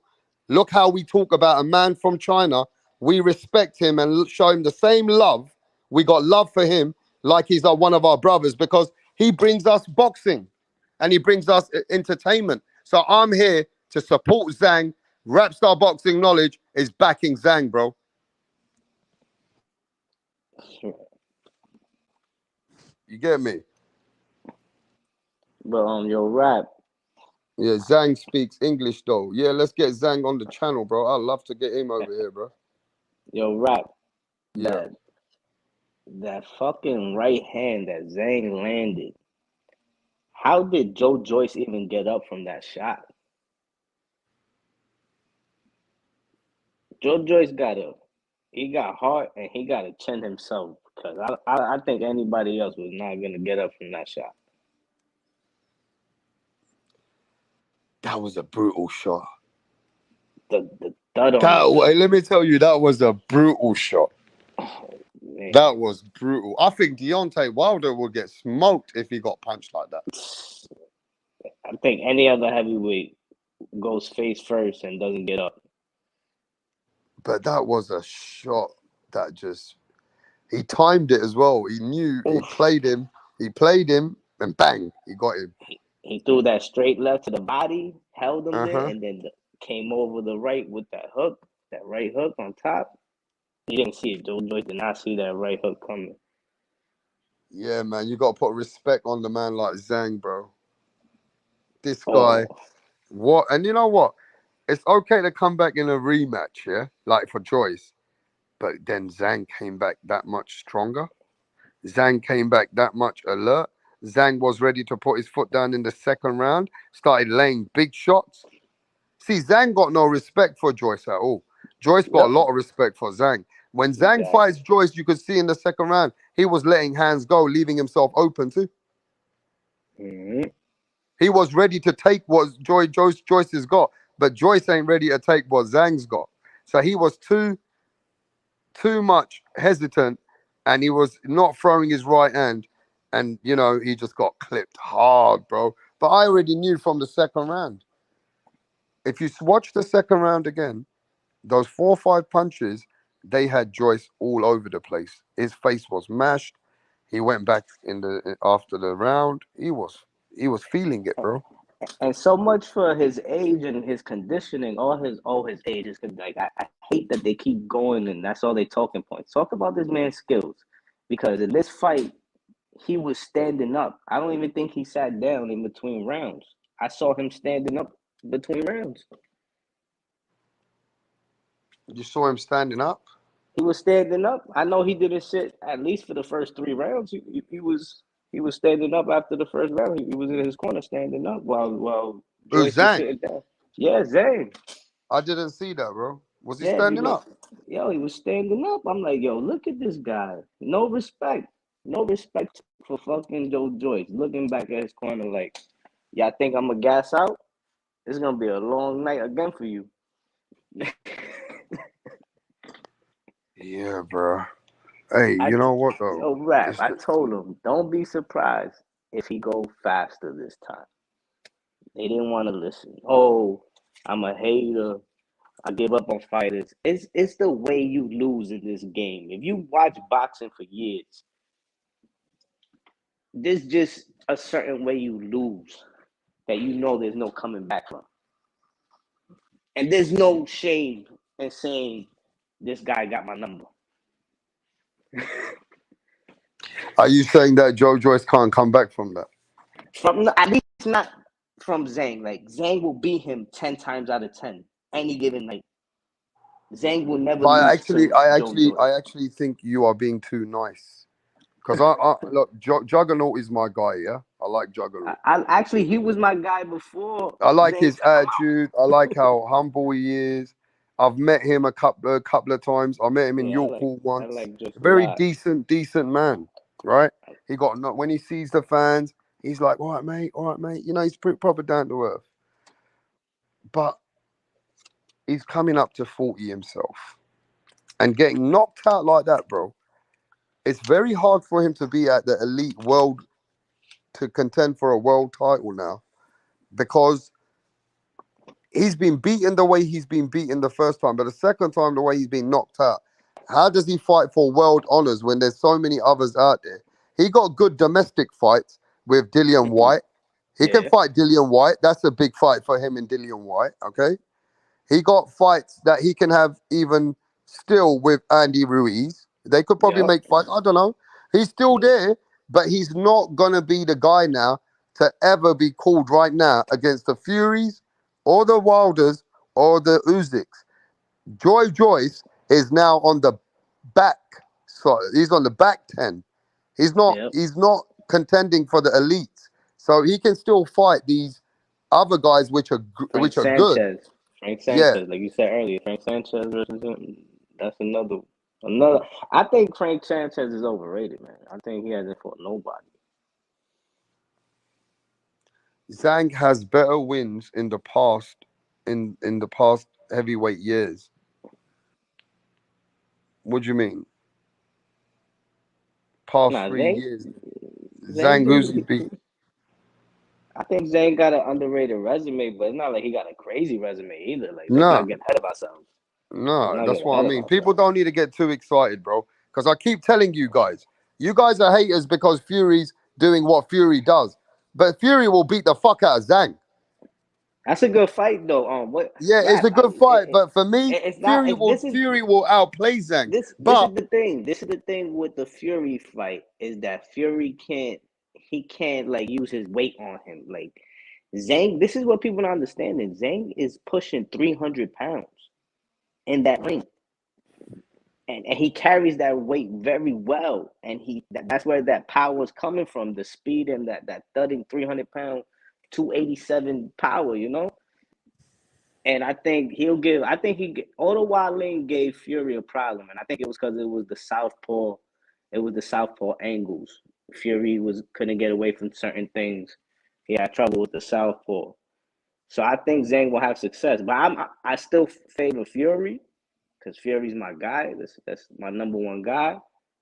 look how we talk about a man from China. We respect him and show him the same love. We got love for him like he's one of our brothers because he brings us boxing and he brings us entertainment. So I'm here to support Zhang. Rapstar Boxing Knowledge is backing Zhang, bro. You get me? But your rap. Yeah, Zhang speaks English though. Yeah, let's get Zhang on the channel, bro. I'd love to get him over here, bro. Yo, rap. Yeah. That fucking right hand that Zhang landed. How did Joe Joyce even get up from that shot? Joe Joyce he got heart and he got to chin himself because I think anybody else was not gonna get up from that shot. That was a brutal shot. The thud on let me tell you, that was a brutal shot. Man. That was brutal. I think Deontay Wilder would get smoked if he got punched like that. I think any other heavyweight goes face first and doesn't get up. But that was a shot that he timed it as well. He knew he played him, and bang, he got him. He threw that straight left to the body, held him there, and then came over the right with that right hook on top. You didn't see it. Joe Joyce did not see that right hook coming. Yeah, man, you got to put respect on the man like Zhang, bro. This guy, what? And you know what? It's okay to come back in a rematch, yeah, like for Joyce. But then Zhang came back that much stronger. Zhang came back that much alert. Zhang was ready to put his foot down in the second round, started laying big shots. See, Zhang got no respect for Joyce at all. Joyce got a lot of respect for Zhang. When Zhang Exactly. fights Joyce, you could see in the second round, he was letting hands go, leaving himself open too. Mhm. He was ready to take what Joyce has got, but Joyce ain't ready to take what Zhang's got. So he was too much hesitant, and he was not throwing his right hand, and he just got clipped hard, bro. But I already knew from the second round. If you watch the second round again, those 4 or 5 punches, they had Joyce all over the place. His face was mashed. He went back in the after the round. He was feeling it, bro. And so much for his age and his conditioning, all his age is like I hate that they keep going and that's all they talking points. Talk about this man's skills. Because in this fight, he was standing up. I don't even think he sat down in between rounds. I saw him standing up between rounds. You saw him standing up. He was standing up. I know he didn't sit at least for the first 3 rounds. He was standing up after the first round. He was in his corner standing up while Who's Joyce was Zhang? sitting down. Yeah, Zane. I didn't see that, bro. Was he Yeah, standing up? he was standing up. I'm like, yo, look at this guy. No respect. No respect for fucking Joe Joyce. Looking back at his corner like, y'all think I'm gonna gas out? It's gonna be a long night again for you. Yeah, bro. Hey, I you know what though? Yo, Rap, It's I the, told him, don't be surprised if he go faster this time. They didn't want to listen. Oh, I'm a hater. I give up on fighters. It's the way you lose in this game. If you watch boxing for years, there's just a certain way you lose that you know there's no coming back from. And there's no shame in saying this guy got my number. are you saying that Joe Joyce can't come back from that? From at least not from Zhang. Like Zhang will beat him 10 times out of 10. Any given night. Zhang will never But I lose actually, to I Joe actually, Joyce. I actually think you are being too nice. Because I look, Juggernaut is my guy. Yeah, I like Juggernaut. I actually he was my guy before I like Zhang his took him out. attitude. I like how humble he is. I've met him a couple of times. I met him in Yeah, York Hall I once. like just a Very lot. decent man, right? He got when he sees the fans, he's like, all right, mate. He's pretty proper down to earth. But he's coming up to 40 himself and getting knocked out like that, bro. It's very hard for him to be at the elite world to contend for a world title now because he's been beaten the way he's been beaten the first time, but the second time, the way he's been knocked out. How does he fight for world honors when there's so many others out there? He got good domestic fights with Dillian White. He can Yeah. fight Dillian White. That's a big fight for him and Dillian White, okay? He got fights that he can have even still with Andy Ruiz. They could probably Yep. make fights. I don't know. He's still there, but he's not going to be the guy now to ever be called right now against the Furies or the Wilders or the Usyks. Joy Joyce is now on the back. So he's on the back 10. He's not Yep. he's not contending for the elites. So he can still fight these other guys which are Frank which are good. Sanchez. Frank Yeah. Sanchez, like you said earlier, Frank Sanchez versus him. That's another. I think Frank Sanchez is overrated, man. I think he hasn't fought nobody. Zhang has better wins in the past in the past heavyweight years. What do you mean? Past Nah, 3 years. Zane Zhang who's he do. beat? I think Zane got an underrated resume, but it's not like he got a crazy resume either. Like, let's not No, get ahead of ourselves. Let's no, not that's get what I ahead of mean. People ourselves. don't need to get too excited, bro. Because I keep telling you guys are haters because Fury's doing what Fury does. But Fury will beat the fuck out of Zhang. That's a good fight, though. What Yeah, it's Rap? a good fight, but for me, It's not. Fury will outplay Zhang. This is But the thing. This is the thing with the Fury fight is that Fury can't like use his weight on him. Like Zhang, this is what people don't understand. Zhang is pushing 300 pounds in that ring. And he carries that weight very well. And that's where that power is coming from, the speed and that thudding 300-pound, 287 power, And I think he'll give. I think Otto Wallin gave Fury a problem, and I think it was because it was the southpaw. It was the southpaw angles. Fury couldn't get away from certain things. He had trouble with the southpaw. So I think Zhang will have success, but I still favor Fury because Fury's my guy. That's my number one guy.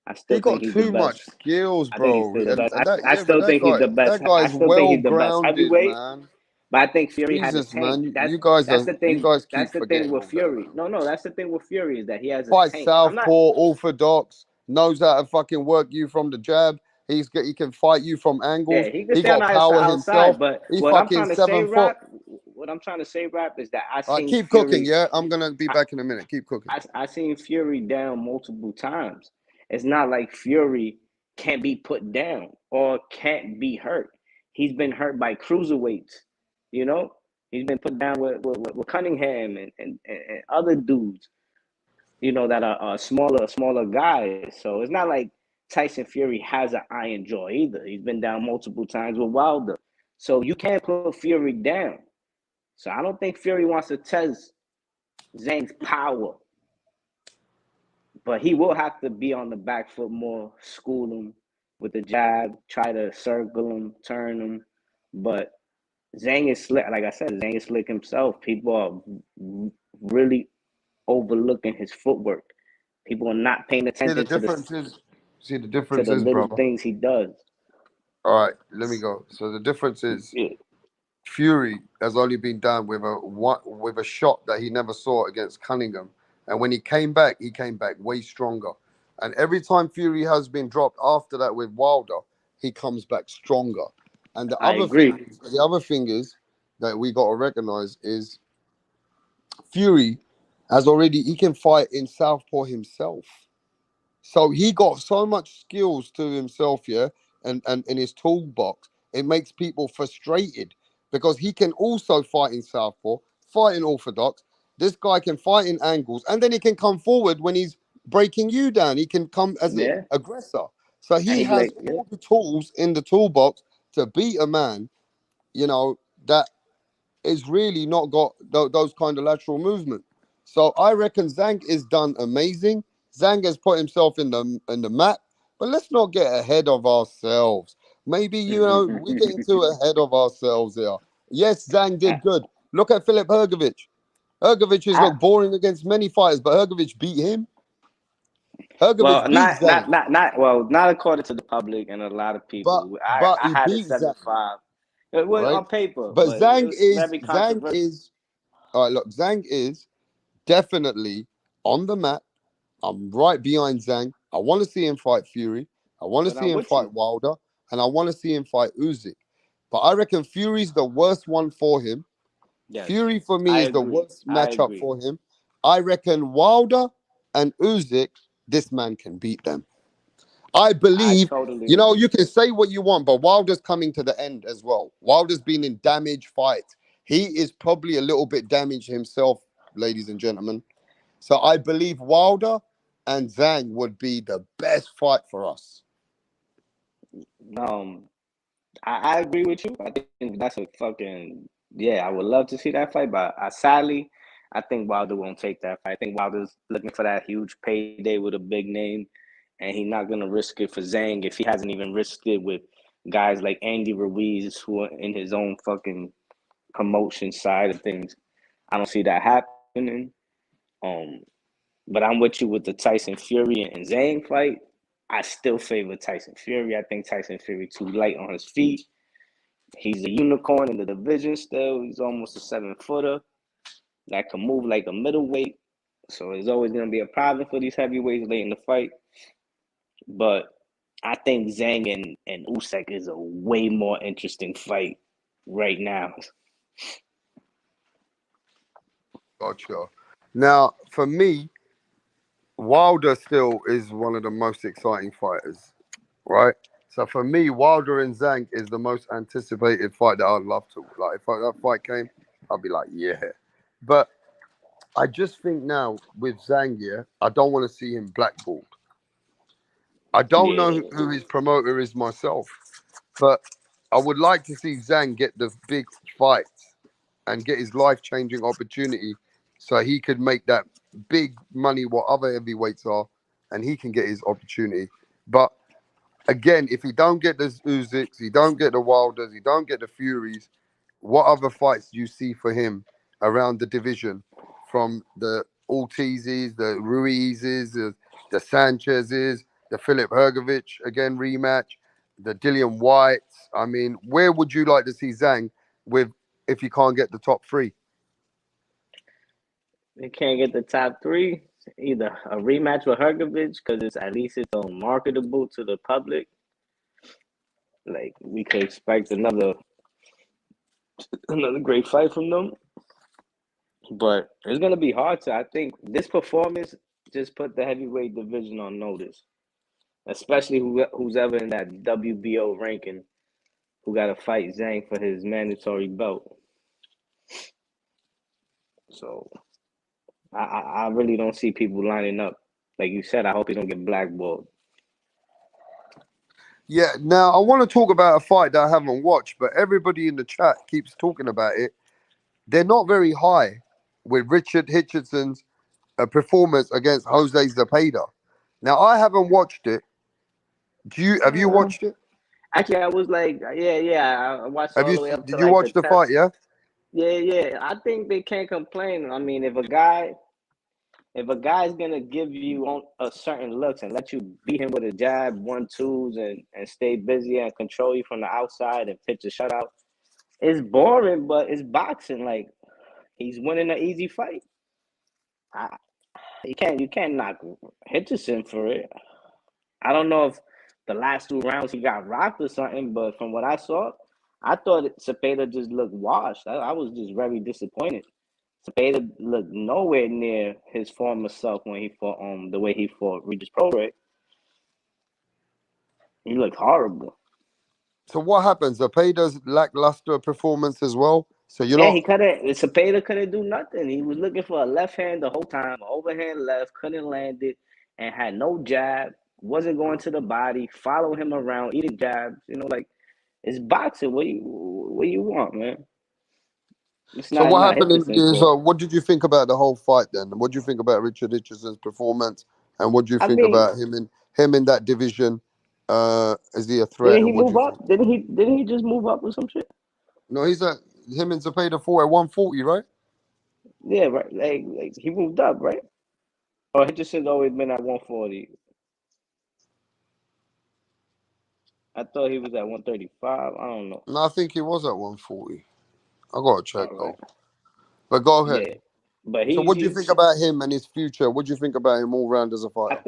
I He still think got he's the too much best. skills, I think he's bro. still the best. And that, I yeah, but still think he's the best. that I guy's still think well he's the best grounded, heavyweight. man. But I think Fury has a Jesus, tank. man. That's You the thing. guys That's keep the thing forgetting with all that, Fury. man. No, that's the thing with Fury is that he has a Fight tank. I'm southpaw, not. orthodox, knows how to fucking work you from the jab. He can fight you from Yeah, angles. he can He stay on got the power outside. himself. But He's what I'm fucking trying to say, 7 foot. Rap, is that I All right, seen keep cooking, Fury. yeah? I'm going to be I, back in a minute. Keep cooking. I seen Fury down multiple times. It's not like Fury can't be put down or can't be hurt. He's been hurt by cruiserweights, you know. He's been put down with Cunningham and other dudes, you know, that are smaller guys. So it's not like Tyson Fury has an iron jaw either. He's been down multiple times with Wilder. So you can't put Fury down. So I don't think Fury wants to test Zhang's power. But he will have to be on the back foot more, school him with the jab, try to circle him, turn him. But Zhang is slick. Like I said, Zhang is slick himself. People are really overlooking his footwork. People are not paying See, the attention difference is, to the little brother. things he does. All right, let me go. So the difference is Yeah. Fury has only been down with a shot that he never saw against Cunningham, and when he came back way stronger. And every time Fury has been dropped after that with Wilder, he comes back stronger. And I agree. the other thing is that we got to recognize is Fury he can fight in southpaw himself. So he got so much skills to himself, yeah, and in his toolbox, it makes people frustrated because he can also fight in southpaw, fight in orthodox. This guy can fight in angles, and then he can come forward when he's breaking you down. He can come as an Yeah. aggressor. So And he he's has like, yeah. all the tools in the toolbox to beat a man, that is really not got those kind of lateral movement. So I reckon Zhang is done amazing. Zhang has put himself in the map, but let's not get ahead of ourselves. Maybe we're getting too ahead of ourselves here. Yes, Zhang did good. Look at Philip Hergovich. Hergovich has looked boring against many fighters, but Hergovich beat him. Well, Hergovich beat Zhang, not according to the public and a lot of but people. but I he had a beat Zhang, 7-5. It was right? on paper, But but it was very Zhang controversial. is all right. Look, Zhang is definitely on the map. I'm right behind Zhang. I want to see him fight Fury. I want to But see I'm him with fight you. Wilder. And I want to see him fight Usyk. But I reckon Fury's the worst one for him. Yes, Fury, for me, I is the agree. worst I matchup agree. for him. I reckon Wilder and Usyk, this man can beat them. I I believe, totally agree. you can say what you want, but Wilder's coming to the end as well. Wilder's been in damaged fights. He is probably a little bit damaged himself, ladies and gentlemen. So I believe Wilder and Zhang would be the best fight for us. Um, I agree with you. I think that's a fucking yeah. I would love to see that fight, but sadly, I think Wilder won't take that fight. I think Wilder's looking for that huge payday with a big name, and he's not gonna risk it for Zhang if he hasn't even risked it with guys like Andy Ruiz who are in his own fucking promotion side of things. I don't see that happening. Um, but I'm with you with the Tyson Fury and Zhang fight. I still favor Tyson Fury. I think Tyson Fury too light on his feet. He's a unicorn in the division still. He's almost a 7-footer that can move like a middleweight. So it's always going to be a problem for these heavyweights late in the fight. But I think Zhang and Usyk is a way more interesting fight right now. Gotcha. Now, for me, Wilder still is one of the most exciting fighters, right? So for me, Wilder and Zhang is the most anticipated fight that I'd love to. Like, if that fight came, I'd be like, yeah. But I just think now with Zhang, yeah, I don't want to see him blackballed. I don't know Yeah. who his promoter is myself, but I would like to see Zhang get the big fights and get his life-changing opportunity so he could make that big money what other heavyweights are, and he can get his opportunity. But again, if he don't get the Usyks, he don't get the Wilders, he don't get the Furies, what other fights do you see for him around the division, from the Ortizes, the Ruizes, the Sanchezes, the Philip Hergovich again rematch, the Dillian Whites? I mean, where would you like to see Zhang with if he can't get the top three? They can't get the top three. Either a rematch with Hergovich, because it's at least it's marketable to the public. Like, we could expect another great fight from them. But it's gonna be hard to. I think this performance just put the heavyweight division on notice, especially who's ever in that WBO ranking, who got to fight Zhang for his mandatory belt. So I really don't see people lining up. Like you said, I hope he don't get blackballed. Yeah, now I want to talk about a fight that I haven't watched, but everybody in the chat keeps talking about it. They're not very high with Richard Hitcherson's performance against Jose Zepeda. Now, I haven't watched it. Have you watched it? Actually, I was like, yeah. I watched all the way up to Did you watch the fight? Yeah. Yeah. I think they can't complain. I mean, if a guy's gonna give you a certain looks and let you beat him with a jab, 1-2s, and stay busy and control you from the outside and pitch a shutout, it's boring, but it's boxing. Like, he's winning an easy fight. You can't knock Hitchison for it. I don't know if the last 2 rounds he got rocked or something, but from what I saw, I thought Cepeda just looked washed. I was just very disappointed. Cepeda looked nowhere near his former self when he fought the way he fought Regis Prograis. He looked horrible. So what happens? Zepeda's lackluster performance as well. So Cepeda couldn't do nothing. He was looking for a left hand the whole time, overhand left, couldn't land it, and had no jab. Wasn't going to the body. Follow him around, eating jabs. Like, it's boxing. What you want, man? So what happened? So what did you think about the whole fight then? What do you think about Richard Hitcherson's performance, and what do you think about him in that division? Is he a threat? Didn't he move up? Didn't he just move up or some shit? No, him and Zepeda fought at 140, right? Yeah, right. Like he moved up, right? Or Hitcherson's always been at 140. I thought he was at 135. I don't know. No, I think he was at 140. I gotta check though. But go ahead. Yeah. But so what do you think about him and his future? What do you think about him all round as a fighter?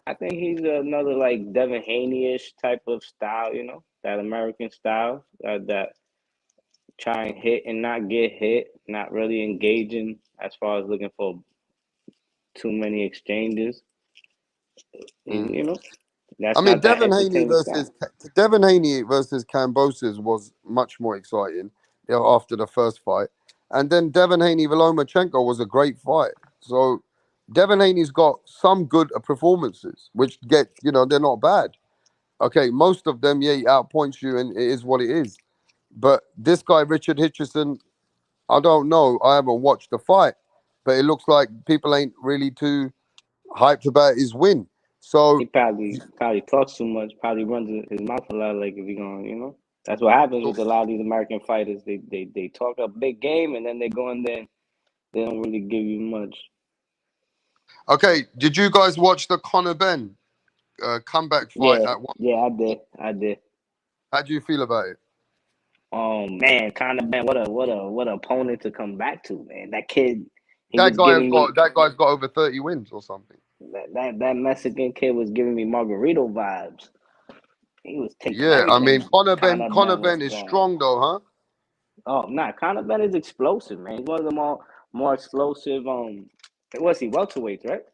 I think he's another like Devin Haney-ish type of style, that American style, that try and hit and not get hit, not really engaging as far as looking for too many exchanges. That's Devin Haney versus Kambosos was much more exciting after the first fight. And then Devin Haney-Lomachenko was a great fight. So Devin Haney's got some good performances, which they're not bad. Okay, most of them, he outpoints you, and it is what it is. But this guy, Richard Hitcherson, I don't know. I haven't watched the fight, but it looks like people ain't really too hyped about his win. So he probably talks too much, probably runs his mouth a lot. Like, if you're going, that's what happens with a lot of these American fighters. They talk a big game, and then they go in there and they don't really give you much. Okay, did you guys watch the Conor Benn comeback fight at one? Yeah, I did. How do you feel about it? Oh man, Conor Benn, what a opponent to come back to, man. That kid. That guy's got over 30 wins or something. That Mexican kid was giving me Margarito vibes. He was taking. Yeah, I mean Conor Benn is strong though, huh? Oh, Conor Benn is explosive, man. He's one of the more explosive. Was he welterweight, right?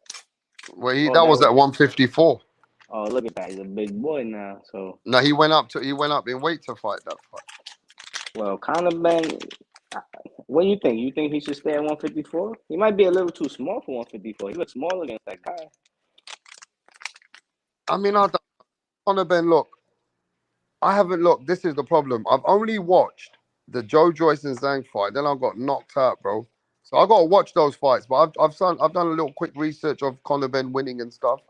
Well, that was at 154. Oh, look at that! He's a big boy now. So no, he went up in weight to fight that fight. Well, Conor Benn, what do you think? You think he should stay at 154? He might be a little too small for 154. He looks small against that guy. I mean, Conor Benn, look, I haven't looked. This is the problem. I've only watched the Joe Joyce and Zhang fight. Then I got knocked out, bro. So I got to watch those fights. But I've done a little quick research of Conor Ben winning and stuff.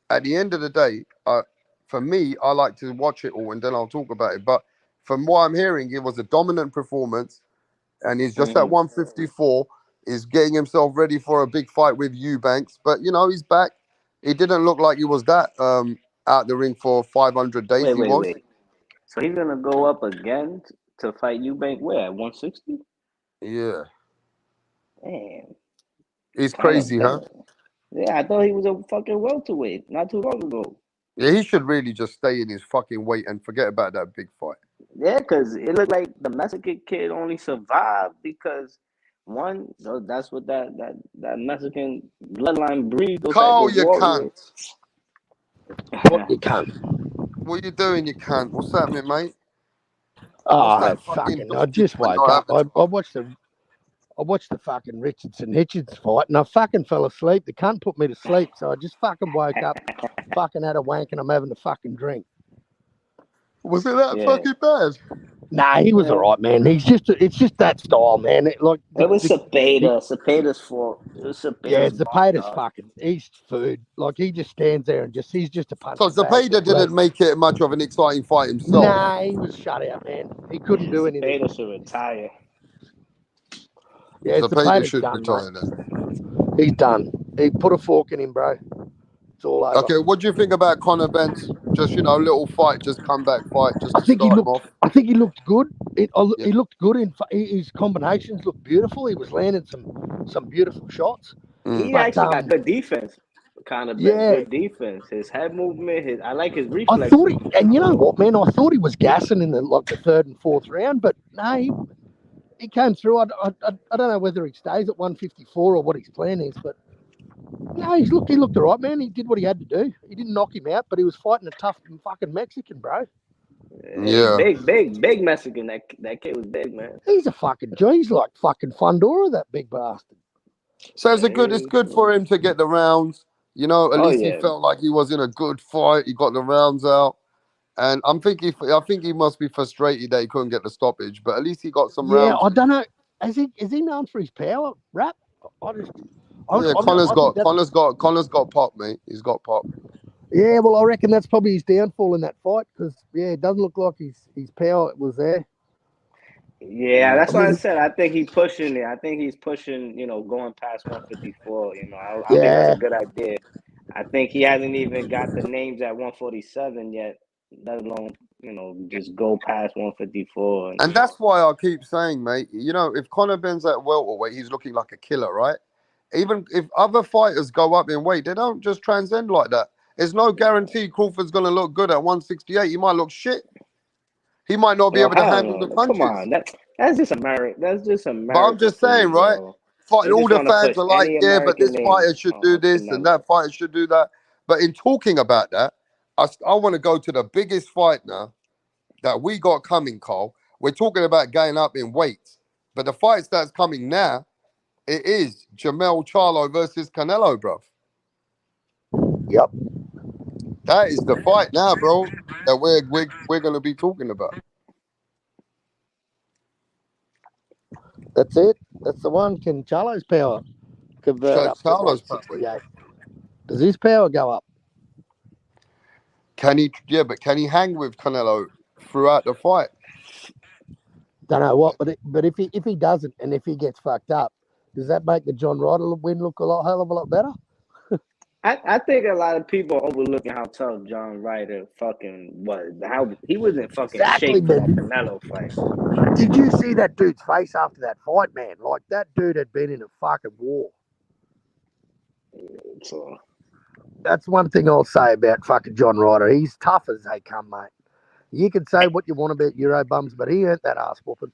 At the end of the day, for me, I like to watch it all and then I'll talk about it. But from what I'm hearing, it was a dominant performance, and he's just at 154. Is getting himself ready for a big fight with Eubanks. But you know, he's back. He didn't look like he was that out the ring for 500 days. Wait. So he's gonna go up again to fight Eubank where at 160? Yeah. Damn. It's crazy, huh? Yeah, I thought he was a fucking welterweight not too long ago. Yeah, he should really just stay in his fucking weight and forget about that big fight. Yeah, because it looked like the Mexican kid only survived because one, that's what that Mexican bloodline breeds. Carl, you cunt. What, you cunt? What you doing, you cunt? What's happening, mate? Oh, fucking! I just woke up. I watched the fucking Richardson-Hitchens fight, and I fucking fell asleep. The cunt put me to sleep, so I just fucking woke up, fucking had a wank, and I'm having a fucking drink. Was it that fucking bad? Nah, he was all right, man. It's just that style, man. It was Cepeda. Cepeda's fault. Cepeda's fucking. He's food. Like he just stands there and he's just a punch. So Cepeda didn't make it much of an exciting fight himself. Nah, he was shut out, man. He couldn't do anything. Cepeda should retire. Yeah, Cepeda should done, retire then. He's done. He put a fork in him, bro. It's all over. Okay, what do you think about Conor Ben's just little fight, just comeback fight, just I think he looked good. He looked good in his combinations. Looked beautiful. He was landing some beautiful shots. He actually got good defense. Kind of good defense. His head movement. I like his reflex. I thought and you know what, man? I thought he was gassing in the third and fourth round, but no, he came through. I don't know whether he stays at 154 or what his plan is, but. No, he looked all right, man. He did what he had to do. He didn't knock him out, but he was fighting a tough fucking Mexican, bro. Yeah. Big Mexican. That kid was big, man. He's a fucking G. He's like fucking Fundora, that big bastard. So it's good for him to get the rounds. You know, at least he felt like he was in a good fight. He got the rounds out. And I think he must be frustrated that he couldn't get the stoppage, but at least he got some rounds. Yeah, I don't know. Is he known for his power rap? Connor's got pop, mate. He's got pop. Yeah, well, I reckon that's probably his downfall in that fight because it doesn't look like his power was there. Yeah, that's what I said. I think he's pushing it. I think he's pushing, going past 154. I think that's a good idea. I think he hasn't even got the names at 147 yet, let alone, just go past 154. And that's why I keep saying, mate, if Conor Ben's at welterweight, he's looking like a killer, right? Even if other fighters go up in weight, they don't just transcend like that. There's no guarantee Crawford's going to look good at 168. He might look shit. He might not be able to handle the punches. Come on, that's just America. But I'm just saying, right? Fighting all the fans are like, yeah, but this fighter should do this and that fighter should do that. But in talking about that, I want to go to the biggest fight now that we got coming, Carl. We're talking about going up in weight. But the fights that's coming now, it is Jamel Charlo versus Canelo, bruv. Yep. That is the fight now, bro, that we're going to be talking about. That's it. That's the one. Can Charlo's power convert up to 168? Does his power go up? Can he? Yeah, but can he hang with Canelo throughout the fight? Don't know what, but if he doesn't, and if he gets fucked up, does that make the John Ryder win look hell of a lot better? I think a lot of people are overlooking how tough John Ryder fucking was. How he was in fucking shape for that Canelo fight. Did you see that dude's face after that fight, man? Like that dude had been in a fucking war. So that's one thing I'll say about fucking John Ryder. He's tough as they come, mate. You can say what you want about Euro bums, but he earned that ass whooping.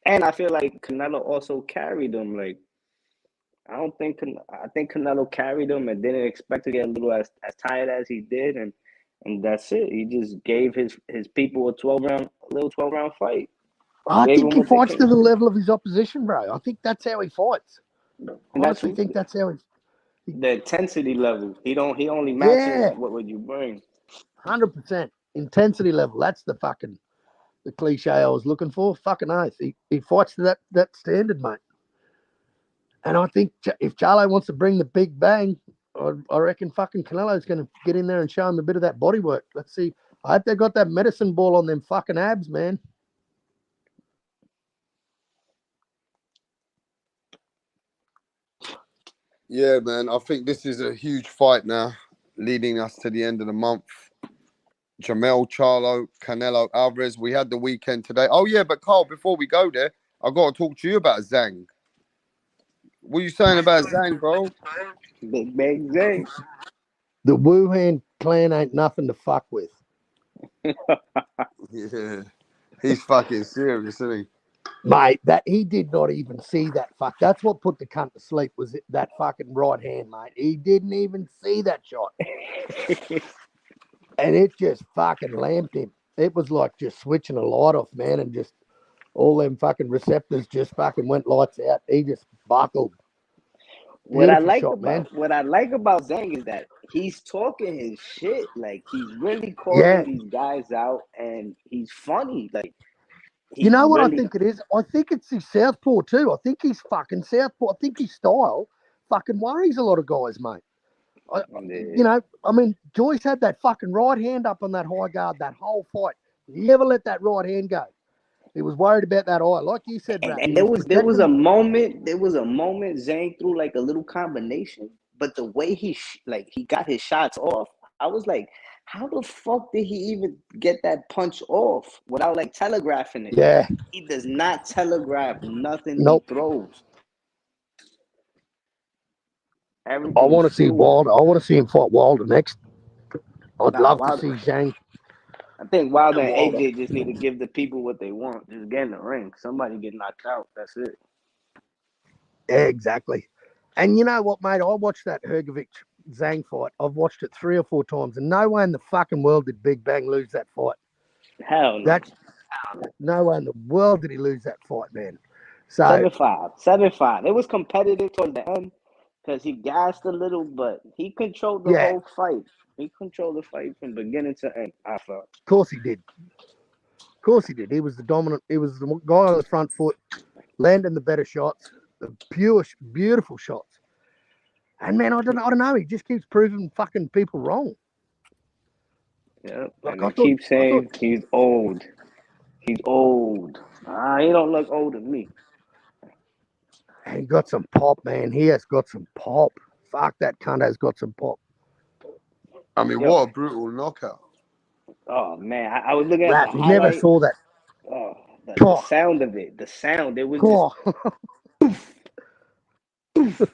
And I feel like Canelo also carried him. Like, I think Canelo carried him and didn't expect to get a little as tired as he did, and that's it. He just gave his people a 12-round fight. I think he fights to the level of his opposition, bro. I think that's how he fights. I honestly think that's how the intensity level. He only matches what would you bring. 100% intensity level. That's the cliche I was looking for. Fucking oath. He fights to that standard, mate. And I think if Charlo wants to bring the big bang, I reckon fucking Canelo's going to get in there and show him a bit of that body work. Let's see. I hope they got that medicine ball on them fucking abs, man. Yeah, man. I think this is a huge fight now, leading us to the end of the month. Jamel Charlo, Canelo Alvarez. We had the weekend today. Oh, yeah, but Carl, before we go there, I got to talk to you about Zhang. What are you saying about Zhang, bro? Big Bang Zhang. The Wuhan clan ain't nothing to fuck with. Yeah. He's fucking serious, isn't he? Mate, that he did not even see that fuck. That's what put the cunt to sleep, was that fucking right hand, mate. He didn't even see that shot. And it just fucking lamped him. It was like just switching a light off, man, and just all them fucking receptors just fucking went lights out. He just buckled. What I Beautiful like about Zhang is that he's talking his shit. Like, he's really calling these guys out, and he's funny. Like, you know what I think it is? I think it's his southpaw too. I think he's fucking southpaw. I think his style fucking worries a lot of guys, mate. You know, I mean, Joyce had that fucking right hand up on that high guard that whole fight. He never let that right hand go. He was worried about that eye, like you said, Brad. And there was a moment Zhang threw like a little combination, but the way he got his shots off, I was like, how the fuck did he even get that punch off without like telegraphing it? Yeah, he does not telegraph nothing he throws. I want to see Wilder. I want to see him fight Wilder next. I'd love to see Zhang. I think Wilder and AJ just need to give the people what they want. Just get in the ring. Somebody get knocked out. That's it. Yeah, exactly. And you know what, mate? I watched that Hrgovic-Zhang fight. I've watched it 3 or 4 times, and no way in the fucking world did Big Bang lose that fight. Hell no. No way in the world did he lose that fight, man. So 7-5. It was competitive towards the end because he gassed a little, but he controlled the whole fight. He controlled the fight from beginning to end, I felt. Of course he did. Of course he did. He was the dominant. He was the guy on the front foot, landing the better shots, the pure, beautiful shots. And man, I don't know. He just keeps proving fucking people wrong. Yeah, like I keep saying he's old. He's old. He don't look old to me. He got some pop, man. He has got some pop. Fuck, that cunt has got some pop. I mean, what a brutal knockout. Oh, man. I was looking at the highlight. Never saw that. Oh, the sound of it. The sound. It was just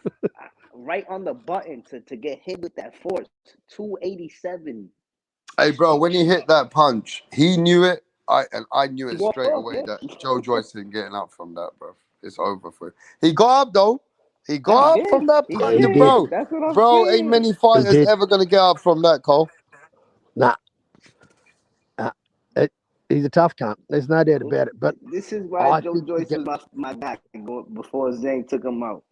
right on the button to get hit with that force. 287. Hey, bro, when he hit that punch, he knew it. I knew it straight away that Joe Joyce isn't getting up from that, bro. It's over for him. He got up, though. He got up from that punch, bro. That's what I'm bro, saying. Ain't many fighters ever going to get up from that, Cole. Nah. He's a tough cunt. There's no doubt about it. But this is why Joe Joyce was my guy before Zhang took him out.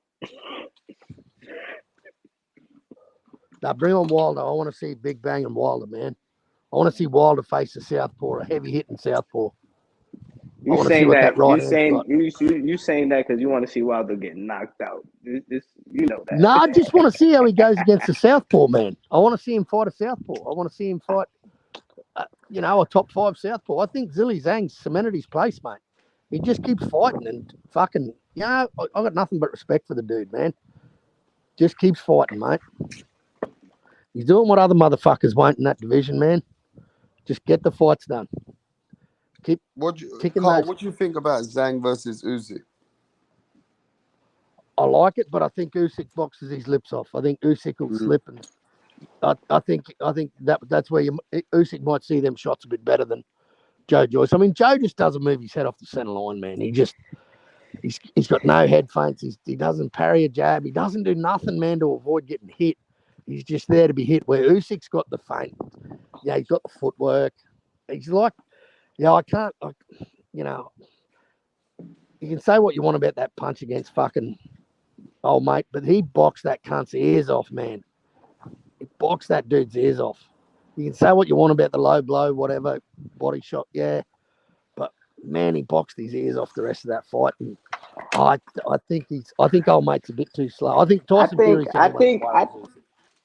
Now bring on Wilder. I want to see Big Bang and Wilder, man. I want to see Wilder face a southpaw, a heavy hitting southpaw. You saying that? You saying that because you want to see Wilder get knocked out? You know that. No, I just want to see how he goes against the southpaw, man. I want to see him fight a southpaw. I want to see him fight, a top 5 southpaw. I think Zhilei Zhang cemented his place, mate. He just keeps fighting and fucking. I got nothing but respect for the dude, man. Just keeps fighting, mate. He's doing what other motherfuckers won't in that division, man. Just get the fights done. What do you think about Zhang versus Usyk? I like it, but I think Usyk boxes his lips off. I think Usyk will slip, and I think that's where Usyk might see them shots a bit better than Joe Joyce. I mean, Joe just doesn't move his head off the center line, man. He's got no head feints. He doesn't parry a jab. He doesn't do nothing, man, to avoid getting hit. He's just there to be hit. Where Usyk's got the feint, he's got the footwork. He's like, I can't, you can say what you want about that punch against fucking old mate, but he boxed that cunt's ears off, man. He boxed that dude's ears off. You can say what you want about the low blow, whatever, body shot, yeah. But man, he boxed his ears off the rest of that fight. And I think old mate's a bit too slow. I think Tyson Fury's going to win.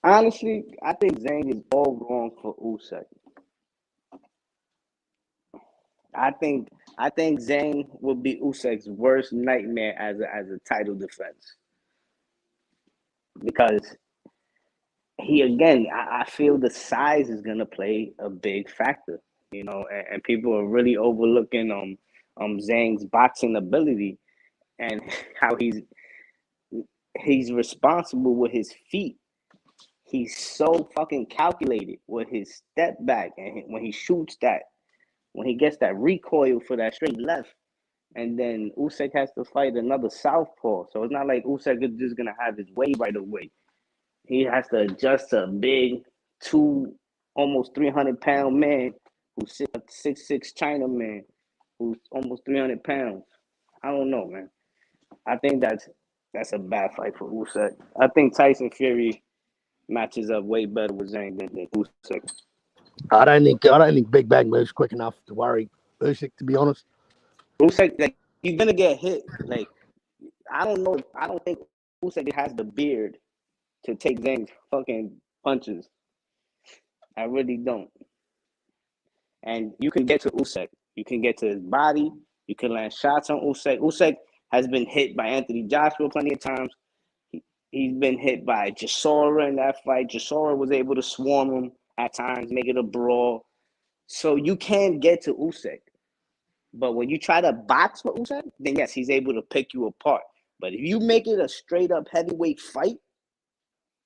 Honestly, I think Zhang is all wrong for Usyk. I think Zhang would be Usyk's worst nightmare as a title defense, because I feel the size is gonna play a big factor, and people are really overlooking Zhang's boxing ability and how he's responsible with his feet. He's so fucking calculated with his step back, and when he shoots when he gets that recoil for that straight left, and then Usyk has to fight another southpaw. So it's not like Usyk is just gonna have his way right away. He has to adjust to a big, almost 300-pound man who's 6'6" Chinaman who's almost 300 pounds. I don't know, man. I think that's a bad fight for Usyk. I think Tyson Fury matches up way better with Zhang than Usyk. I don't think Big Bang moves quick enough to worry Usyk, to be honest. Usyk, he's gonna get hit. I don't know. I don't think Usyk has the beard to take Zhang's fucking punches. I really don't. And you can get to Usyk. You can get to his body. You can land shots on Usyk. Usyk has been hit by Anthony Joshua plenty of times. He's been hit by Chisora in that fight. Chisora was able to swarm him at times, make it a brawl. So you can get to Usyk. But when you try to box with Usyk, then yes, he's able to pick you apart. But if you make it a straight-up heavyweight fight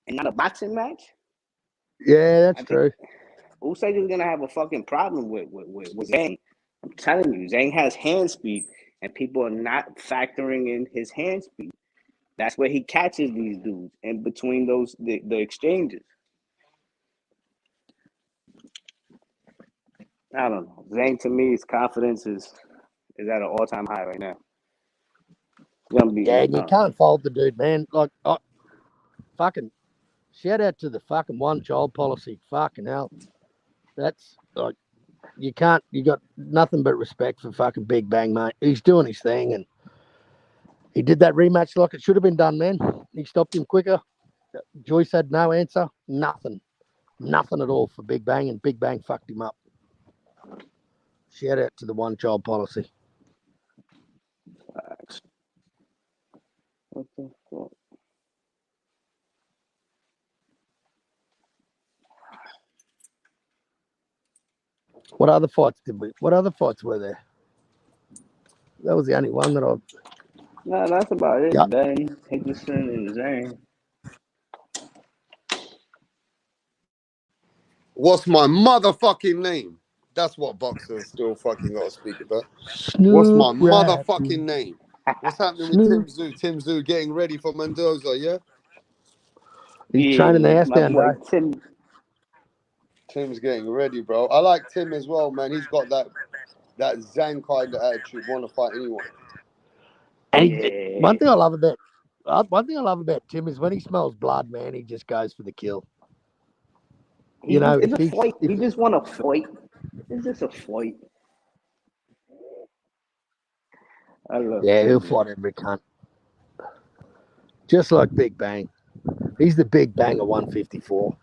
and not a boxing match, yeah, that's true. Usyk is gonna have a fucking problem with Zhang. I'm telling you, Zhang has hand speed, and people are not factoring in his hand speed. That's where he catches these dudes in between the exchanges. I don't know. Zhang, to me, his confidence is at an all-time high right now. Yeah, you can't fault the dude, man. Fucking shout out to the fucking one-child policy. Fucking hell. That's you got nothing but respect for fucking Big Bang, mate. He's doing his thing, and he did that rematch like it should have been done, man. He stopped him quicker. Joyce had no answer. Nothing at all for Big Bang, and Big Bang fucked him up. Shout out to the one-child policy. What other fights were there? That was the only one that No, that's about it. Yeah. Ben, Henderson, and Zhang. What's my motherfucking name? That's what boxers still fucking got to speak about. Snoop What's my Rat. motherfucking name? What's happening with Tim Zoo? Tim Zoo getting ready for Mendoza, yeah? He's training the ass my down, boy bro. Tim's getting ready, bro. I like Tim as well, man. He's got that Zhang kind of attitude, want to fight anyone. And one thing I love about Tim is when he smells blood, man, he just goes for the kill. He just want to fight. It's just a fight. I love Yeah, Tim, he'll man. fight every cunt. Just like Big Bang. He's the Big Bang of 154.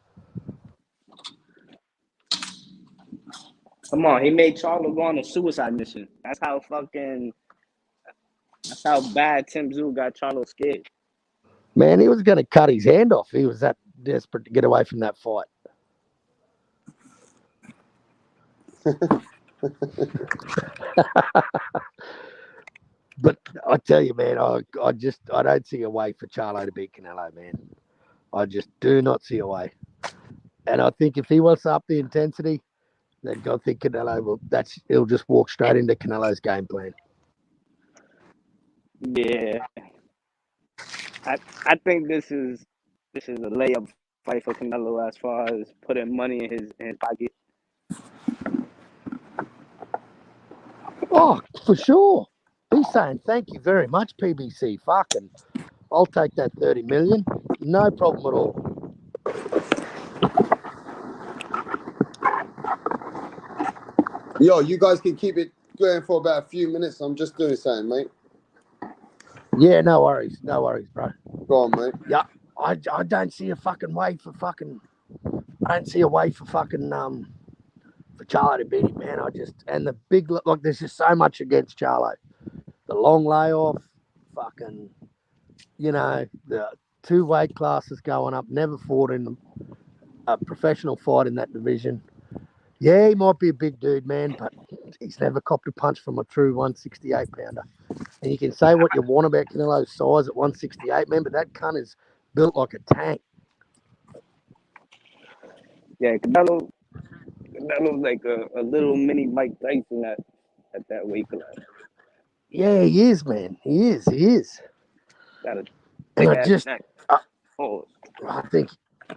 Come on, he made Charlo go on a suicide mission. That's how bad Tim Zoo got Charlo scared. Man, he was going to cut his hand off. He was that desperate to get away from that fight. But I tell you, man, I don't see a way for Charlo to beat Canelo, man. I just do not see a way. And I think if he wants to up the intensity, then I think Canelo he'll just walk straight into Canelo's game plan. Yeah. I think this is a layup fight for Canelo as far as putting money in his pocket. Oh, for sure. He's saying thank you very much, PBC. Fucking, I'll take that 30 million. No problem at all. Yo, you guys can keep it going for about a few minutes. I'm just doing something, mate. Yeah, no worries, bro. Go on, mate. Yeah, I don't see a fucking way for fucking. I don't see a way for fucking for Charlo to beat him, man. And the big look. There's just so much against Charlo. The long layoff, fucking, the 2 weight classes going up. Never fought in a professional fight in that division. Yeah, he might be a big dude, man, but he's never copped a punch from a true 168 pounder. And you can say what you want about Canelo's size at 168, man, but that cunt is built like a tank. Yeah, Canelo's like a little mini Mike Tyson at that weight class. Yeah, he is, man. He is. Got a And big ass neck. I think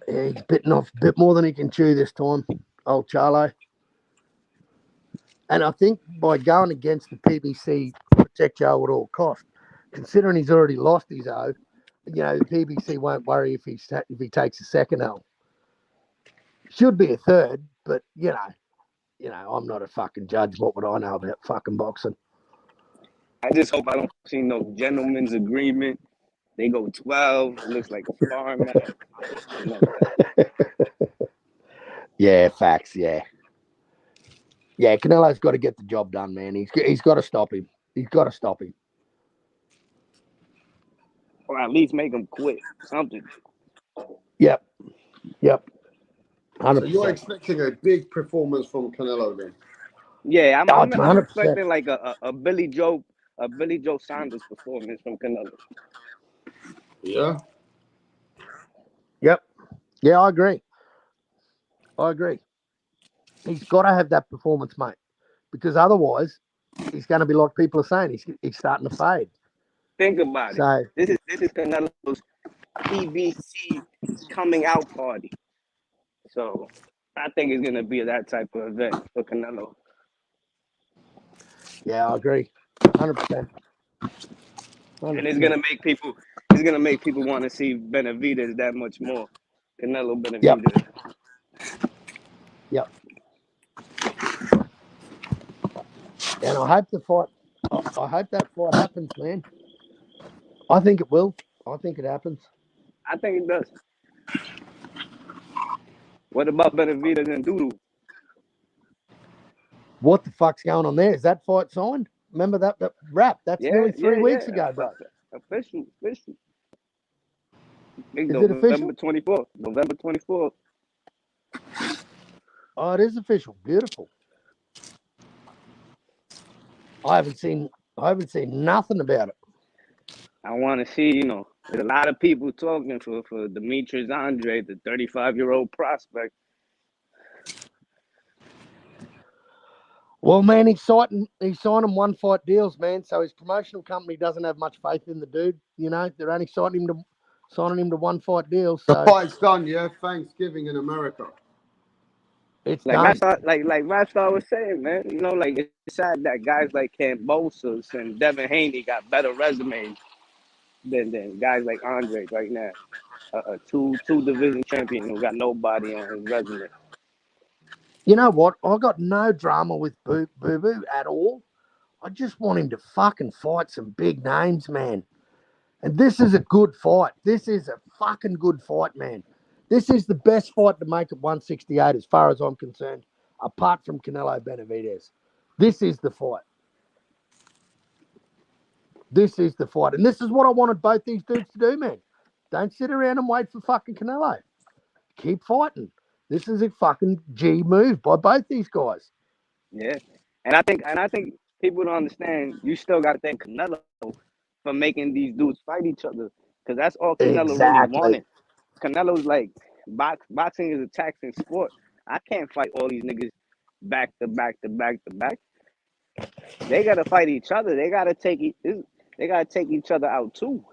he's bitten off a bit more than he can chew this time, old Charlo. And I think by going against the PBC, protect Joe at all costs, considering he's already lost his O, the PBC won't worry if he takes a second L. Should be a third, but I'm not a fucking judge. What would I know about fucking boxing? I just hope I don't see no gentleman's agreement. They go 12. It looks like a sparring match. None of that. Yeah, facts. Yeah, Canelo's got to get the job done, man. He's got to stop him. He's got to stop him. Or at least make him quit. Something. Yep. 100%. So you're expecting a big performance from Canelo then? Yeah, I'm expecting like a Billy Joe Saunders performance from Canelo. Yeah. Yep. Yeah, I agree. He's got to have that performance, mate, because otherwise he's going to be like people are saying. He's starting to fade. Think about it. This is Canelo's PBC coming out party. So I think it's going to be that type of event for Canelo. Yeah, I agree. 100%. And it's gonna make people want to see Benavidez that much more. Canelo Benavidez. Yep. And I hope that fight happens, man. I think it will. I think it happens. I think it does. What about Benavidez and Doodoo? What the fuck's going on there? Is that fight signed? Remember that rap? That's nearly 3 weeks ago, bro. Official. Is it official? November 24th. Oh, it is official. Beautiful. I haven't seen nothing about it. I want to see, there's a lot of people talking for Demetrius Andre, the 35-year-old prospect. Well, man, he's signing 1-fight deals, man. So his promotional company doesn't have much faith in the dude. They're only signing him to 1-fight deals. So. The fight's done, yeah. Thanksgiving in America. It's like done. Rapstar was saying, man. It's sad that guys like Kambosos and Devin Haney got better resumes than guys like Andre right now. A two division champion who got nobody on his resume. You know what? I got no drama with Boo Boo at all. I just want him to fucking fight some big names, man. And this is a good fight. This is a fucking good fight, man. This is the best fight to make at 168 as far as I'm concerned, apart from Canelo Benavidez. This is the fight. And this is what I wanted both these dudes to do, man. Don't sit around and wait for fucking Canelo. Keep fighting. This is a fucking G move by both these guys. Yeah. And I think people don't understand, you still got to thank Canelo for making these dudes fight each other. Because that's all Canelo really wanted. Canelo's like, boxing is a taxing sport. I can't fight all these niggas back to back to back to back. They got to fight each other. They got to take each other out too.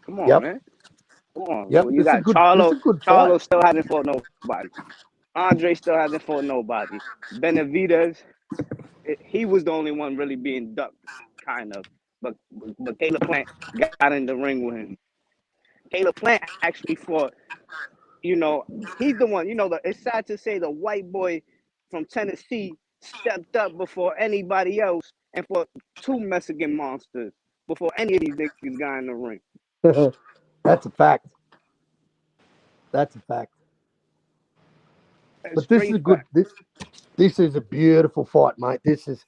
Come on, man. Come on. Yep. You got Charlo. Charlo still hasn't fought nobody. Andre still hasn't fought nobody. Benavidez, he was the only one really being ducked, kind of. But Caleb Plant got in the ring with him. Caleb Plant actually fought, he's the one, it's sad to say the white boy from Tennessee stepped up before anybody else and fought two Mexican monsters before any of these niggas got in the ring. That's a fact. That's a fact. That's But this is straight good. fact. This is a beautiful fight, mate. This is,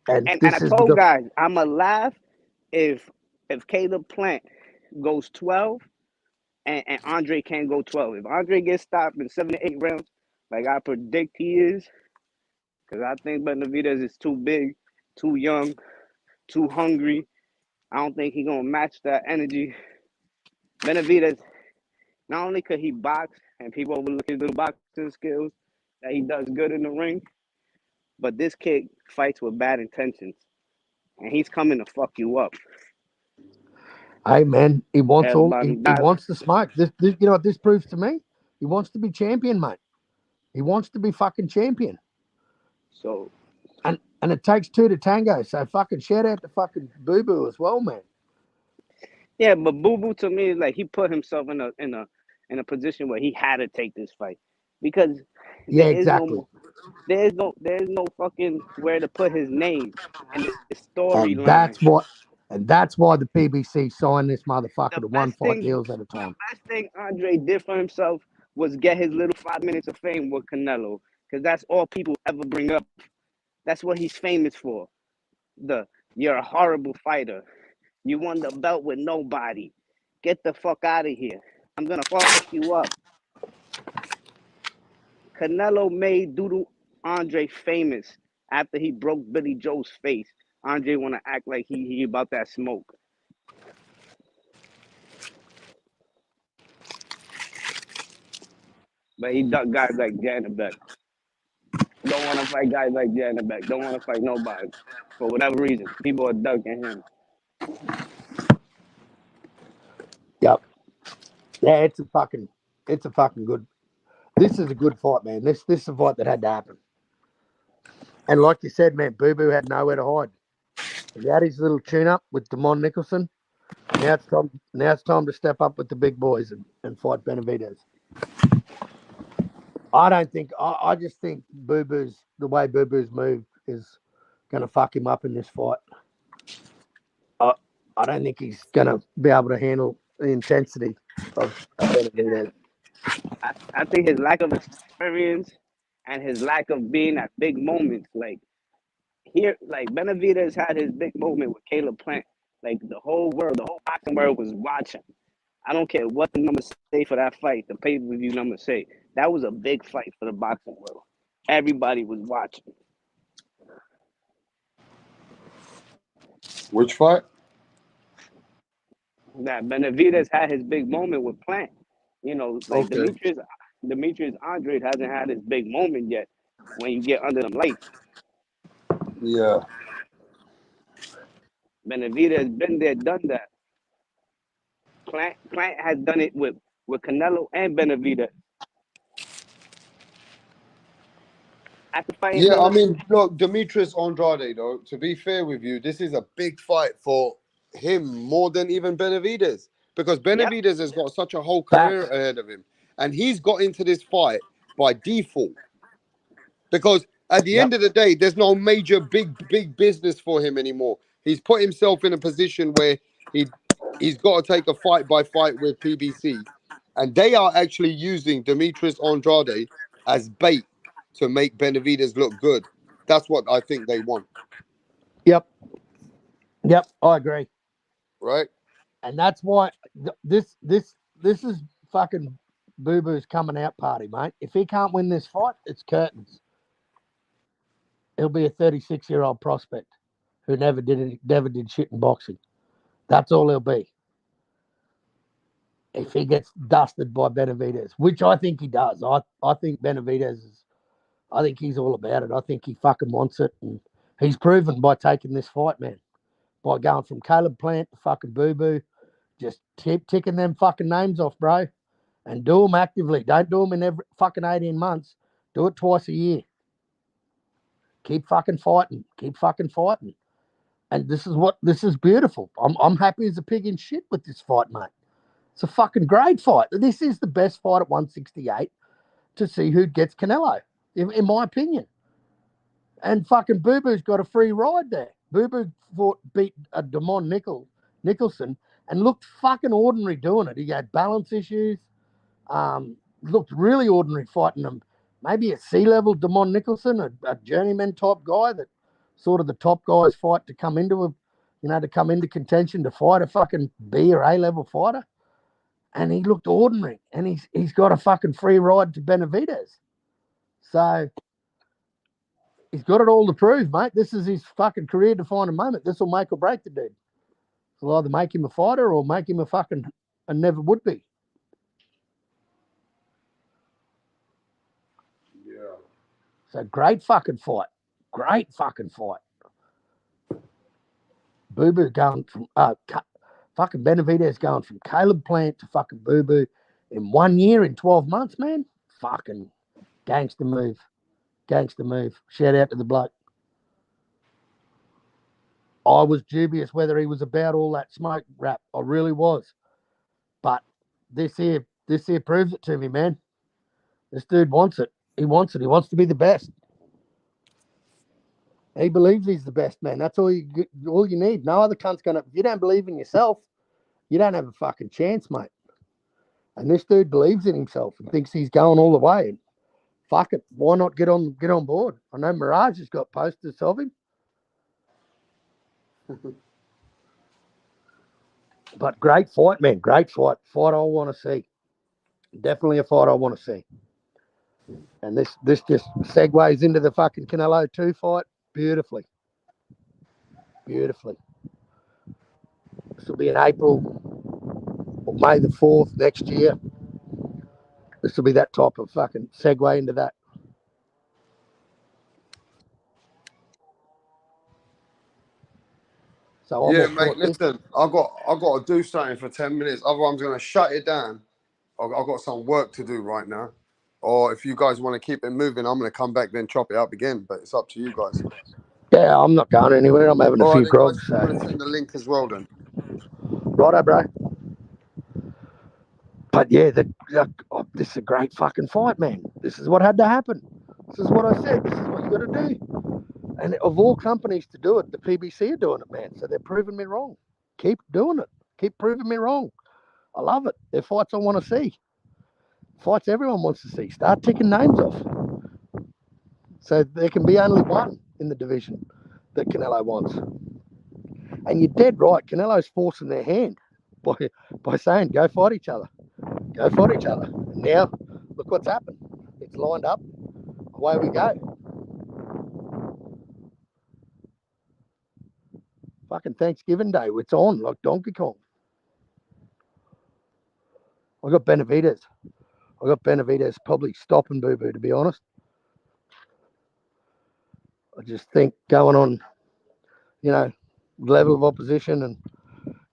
and And I this is told the guys, I'ma laugh if Caleb Plant goes 12 and Andre can't go 12. If Andre gets stopped in 7 to 8 rounds, like I predict he is, because I think Benavidez is too big, too young, too hungry. I don't think he's gonna match that energy. Benavidez, not only could he box and people overlook his little boxing skills, that he does good in the ring, but this kid fights with bad intentions. And he's coming to fuck you up. hey man, he wants all Everybody he got wants the smoke. This you know what this proves to me? He wants to be champion, mate. He wants to be fucking champion. so And it takes two to tango. So fucking shout out to fucking Boo Boo as well, man. yeah, but Boo Boo to me is like he put himself in a position where he had to take this fight because Yeah, there is exactly. there's no fucking where to put his name in this And storyline. that's why the PBC signed this motherfucker The to one best fight thing deals at a the time. best thing Andre did for himself was get his little 5 minutes of fame with Canelo. Because that's all people ever bring up. That's what he's famous for. You're a horrible fighter. You won the belt with nobody. Get the fuck out of here. I'm gonna fuck you up. Canelo made Doodle Andre famous after he broke Billy Joe's face. Andre wanna act like he about that smoke. But he ducked guys like Janabek. Don't wanna fight guys like Janabek. Don't wanna fight nobody. For whatever reason. People are ducking him. Yep. Yeah, it's a fucking good. This is a good fight, man. This is a fight that had to happen. And like you said, man, Boo Boo had nowhere to hide. He had his little tune up with Damon Nicholson. Now it's time to step up with the big boys and fight Benavidez. I just think the way Boo Boo's move is gonna fuck him up in this fight. I don't think he's gonna be able to handle the intensity of Benavidez. I think his lack of experience and his lack of being at big moments, like Benavidez had his big moment with Caleb Plant. Like the whole boxing world was watching. I don't care what the numbers say for that fight, the pay-per-view numbers say. That was a big fight for the boxing world. Everybody was watching. Which fight? That Benavidez had his big moment with Plant. You know, like Okay. Demetrius Andrade hasn't had his big moment yet when you get under them lights. Yeah. Benavidez been there, done that. Plant has done it with Canelo and Benavidez. After fighting Yeah, I him, mean, look, Demetrius Andrade, though, to be fair with you, this is a big fight for him more than even Benavidez. Because yep, Benavidez has got such a whole career Facts. ahead of him. And he's got into this fight by default. Because at the Yep. end of the day, there's no major big business for him anymore. He's put himself in a position where he's got to take a fight by fight with PBC. And they are actually using Demetrius Andrade as bait to make Benavidez look good. That's what I think they want, Yep. I agree. right? And that's why this is fucking Boo Boo's coming out party, mate. If he can't win this fight, it's curtains. He'll be a 36-year-old prospect who never did shit in boxing. That's all he'll be. If he gets dusted by Benavidez, which I think he does. I think Benavidez I think he's all about it. I think he fucking wants it. And he's proven by taking this fight, man. By going from Caleb Plant to fucking Boo Boo. Just ticking them fucking names off, bro. And do them actively. Don't do them in every fucking 18 months. Do it twice a year. Keep fucking fighting. And this is beautiful. I'm happy as a pig in shit with this fight, mate. It's a fucking great fight. This is the best fight at 168 to see who gets Canelo, in my opinion. And fucking Boo Boo's got a free ride there. Boo Boo beat Damon Nicholson and looked fucking ordinary doing it. He had balance issues. Looked really ordinary fighting him. Maybe a C-level Damon Nicholson, a journeyman type guy that sort of the top guys fight to come into to come into contention to fight a fucking B or A-level fighter. And he looked ordinary. And he's got a fucking free ride to Benavidez. So he's got it all to prove, mate. This is his fucking career-defining moment. This will make or break the dude. It'll either make him a fighter or make him a never would be. Yeah. So great fucking fight. Great fucking fight. Boo Boo going from fucking Benavidez going from Caleb Plant to fucking Boo Boo in 1 year, in 12 months, man. Fucking gangster move. Gangster move. Shout out to the bloke. I was dubious whether he was about all that smoke rap. I really was. But this here proves it to me, man. This dude wants it. He wants it. He wants to be the best. He believes he's the best, man. That's all you need. No other cunt's gonna. If you don't believe in yourself, you don't have a fucking chance, mate. And this dude believes in himself and thinks he's going all the way. And fuck it, why not get on board? I know Mirage has got posters of him. But great fight, man. Great fight. Fight I want to see. Definitely a fight I want to see. And this just segues into the fucking Canelo 2 fight beautifully. Beautifully. This will be in April or May the 4th next year. This will be that type of fucking segue into that. So yeah, mate. Listen, I got to do something for 10 minutes. Otherwise, I'm going to shut it down. I've got some work to do right now. Or if you guys want to keep it moving, I'm going to come back then chop it up again. But it's up to you guys. Yeah, I'm not going anywhere. I'm having a few grogs. I'm going to send the link as well then. Righto, bro. But yeah, this is a great fucking fight, man. This is what had to happen. This is what I said. This is what you got to do. And of all companies to do it, the PBC are doing it, man. So they're proving me wrong. Keep doing it. Keep proving me wrong. I love it. They're fights I want to see. Fights everyone wants to see. Start ticking names off. So there can be only one in the division that Canelo wants. And you're dead right. Canelo's forcing their hand by saying, go fight each other. Go fight each other. And now, look what's happened. It's lined up. Away we go. Fucking Thanksgiving Day. It's on like Donkey Kong. I got Benavidez probably stopping Boo Boo, to be honest. I just think going on, level of opposition and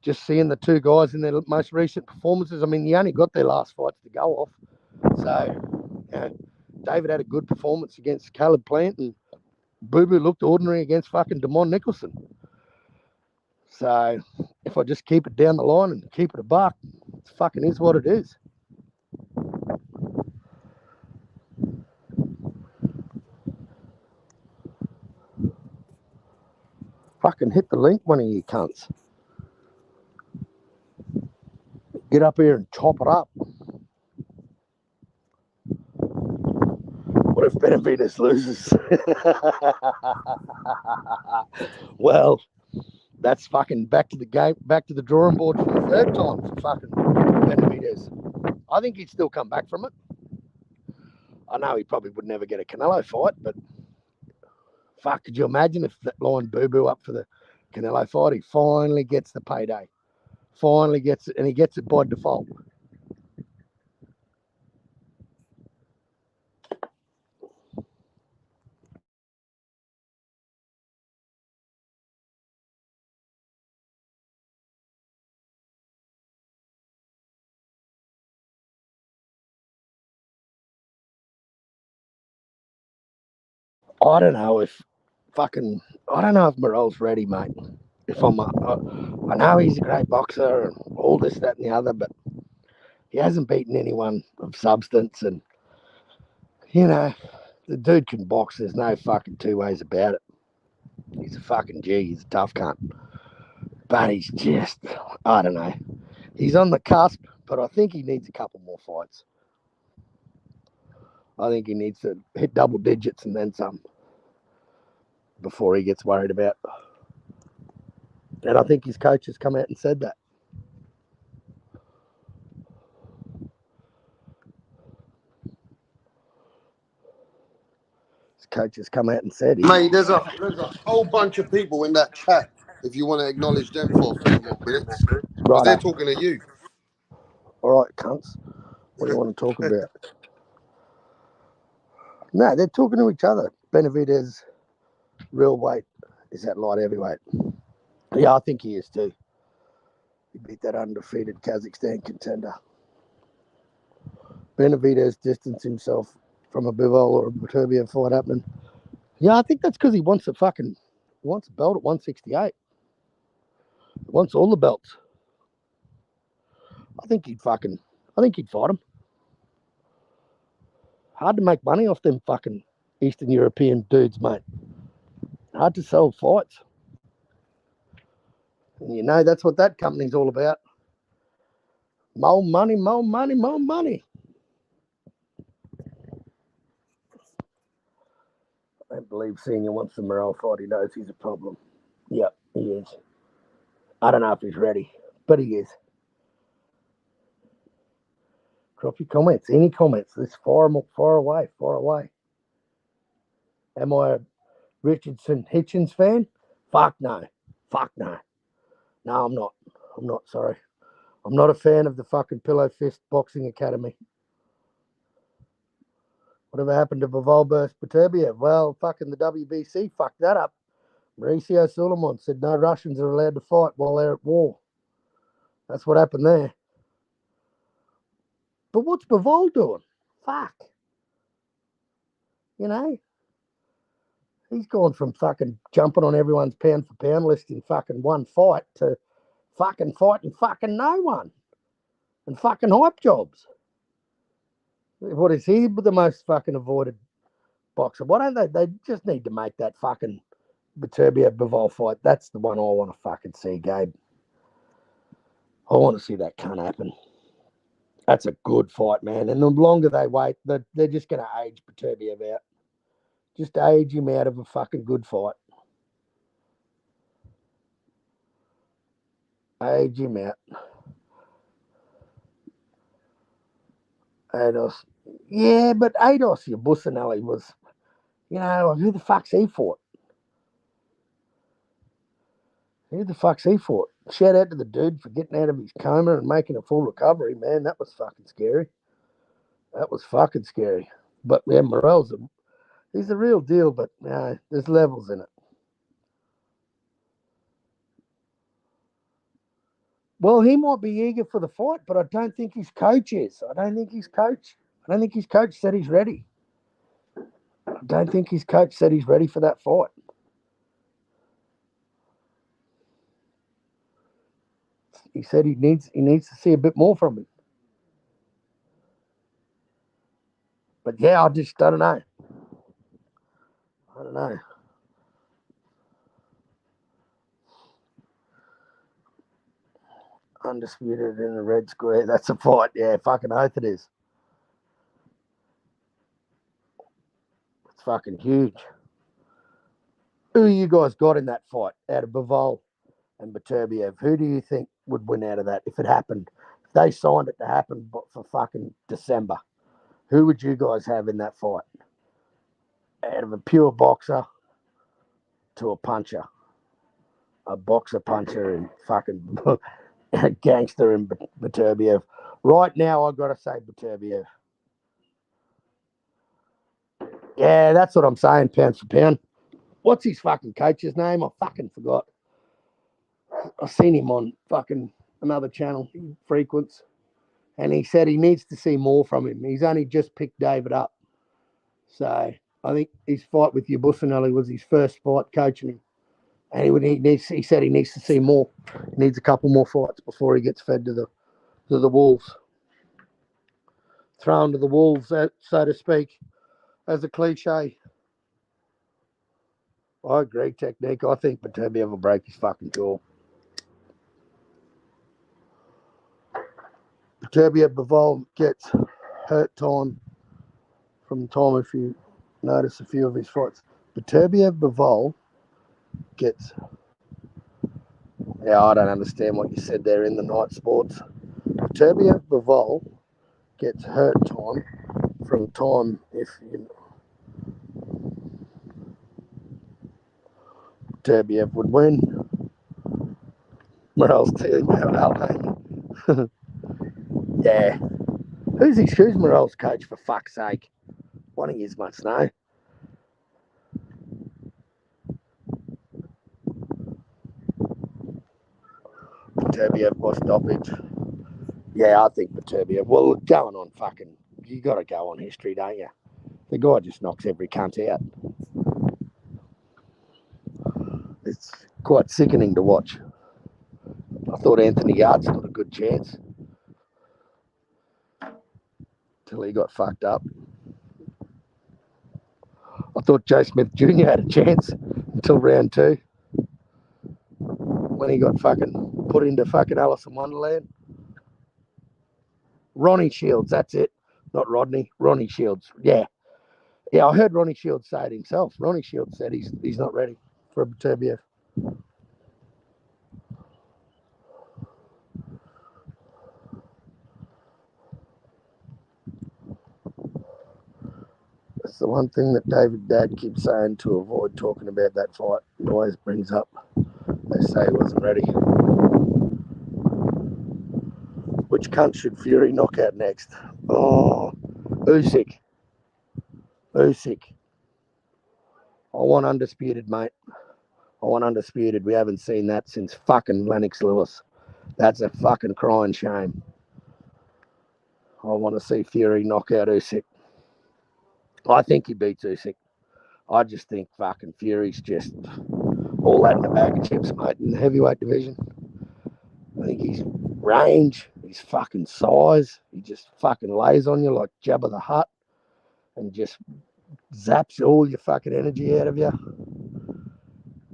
just seeing the two guys in their most recent performances. I mean, you only got their last fights to go off. So, David had a good performance against Caleb Plant and Boo Boo looked ordinary against fucking Damon Nicholson. So, if I just keep it down the line and keep it a buck, it fucking is what it is. Fucking hit the link, one of you cunts. Get up here and chop it up. What if Benavidez loses? Well, that's fucking back to the game, back to the drawing board for the third time for fucking Benavidez. I think he'd still come back from it. I know he probably would never get a Canelo fight, but fuck, could you imagine if that lined Boo Boo up for the Canelo fight? He finally gets the payday. Finally gets it, and he gets it by default. I don't know if Morel's ready, mate. If I know he's a great boxer and all this, that, and the other, but he hasn't beaten anyone of substance, and The dude can box. There's no fucking two ways about it. He's a fucking G. He's a tough cunt. But he's just, I don't know. He's on the cusp, but I think he needs a couple more fights. I think he needs to hit double digits and then some before he gets worried about. And I think his coach has come out and said that. His coach has come out and said Mate, there's a whole bunch of people in that chat. If you want to acknowledge them for a few more minutes, because they're talking to you. All right, cunts. What do you want to talk about? No, they're talking to each other. Benavidez, real weight, is at light heavyweight. Yeah, I think he is too. He beat that undefeated Kazakhstan contender. Benavidez distanced himself from a Bivol or a Beterbiev fight happening. Yeah, I think that's because he wants a belt at 168. He wants all the belts. I think he'd fight him. Hard to make money off them fucking Eastern European dudes, mate. Hard to sell fights. And you know, that's what that company's all about. More money, more money, more money. I don't believe Senior wants the Morel fight. He knows he's a problem. Yep, he is. I don't know if he's ready, but he is. Drop your comments. Any comments? This far away. Am I a Richardson Hitchens fan? Fuck no. No, I'm not. Sorry. I'm not a fan of the fucking Pillow Fist Boxing Academy. Whatever happened to Bivol versus Beterbiev? Well, fucking the WBC fucked that up. Mauricio Suleiman said no Russians are allowed to fight while they're at war. That's what happened there. But what's Bivol doing? Fuck. You know? He's gone from fucking jumping on everyone's pound for pound list in fucking one fight to fucking fighting fucking no one. And fucking hype jobs. What is he the most fucking avoided boxer? Why don't they just need to make that fucking Beterbiev-Bivol fight? That's the one I want to fucking see, Gabe. I want to see that cunt happen. That's a good fight, man. And the longer they wait, they're just going to age Beterbiev out. Just age him out of a fucking good fight. Age him out. Ados. Yeah, but Ados Yabusanelli was, you know, who the fuck's he fought? Shout out to the dude for getting out of his coma and making a full recovery, man. That was fucking scary. But yeah, Morel's he's the real deal, but there's levels in it. Well, he might be eager for the fight, but I don't think his coach is. I don't think his coach said he's ready. I don't think his coach said he's ready for that fight. He said he needs to see a bit more from him. But yeah, I don't know. Undisputed in the red square. That's a fight. Yeah, fucking oath it is. It's fucking huge. Who you guys got in that fight out of Bivol and Beterbiev? Who do you think would win out of that if it happened? If they signed it to happen for fucking December, who would you guys have in that fight? Out of a pure boxer to a puncher. A boxer puncher and fucking gangster and Beterbiev. Right now, I've got to say Beterbiev. Yeah, that's what I'm saying, pound for pound. What's his fucking coach's name? I fucking forgot. I've seen him on fucking another channel he frequents. And he said he needs to see more from him. He's only just picked David up. So I think his fight with Yabusanelli was his first fight coaching him. And he said he needs to see more. He needs a couple more fights before he gets fed to the wolves. Thrown to the wolves, so to speak. as a cliche. I agree, technique. I think Beterbiev will break his fucking jaw. Beterbiev gets hurt time from time, if you notice a few of his fights. Beterbiev gets... Yeah, I don't understand what you said there in the night sports. Beterbiev gets hurt time from time if you... Beterbiev would win. Morales telling you, yeah. Who's Morales' coach, for fuck's sake? One of you must know. Beterbiev was stoppage. Yeah, I think Beterbiev. Well, going on fucking... You got to go on history, don't you? The guy just knocks every cunt out. It's quite sickening to watch. I thought Anthony Yard stood a good chance till he got fucked up. I thought Joe Smith Jr. had a chance until round 2 when he got fucking put into fucking Alice in Wonderland. Ronnie Shields, that's it. Not Rodney, Ronnie Shields. Yeah. Yeah, I heard Ronnie Shields say it himself. Ronnie Shields said he's not ready for Beterbiev. That's the one thing that David Dad keeps saying to avoid talking about that fight. He always brings up. They say he wasn't ready. Which cunt should Fury knock out next? Oh, Usyk. I want undisputed, mate. I want undisputed. We haven't seen that since fucking Lennox Lewis. That's a fucking crying shame. I want to see Fury knock out Usyk. I think he beats Usyk. I just think fucking Fury's just all that in a bag of chips, mate, in the heavyweight division. I think his range, his fucking size, he just fucking lays on you like Jabba the Hutt and just zaps all your fucking energy out of you.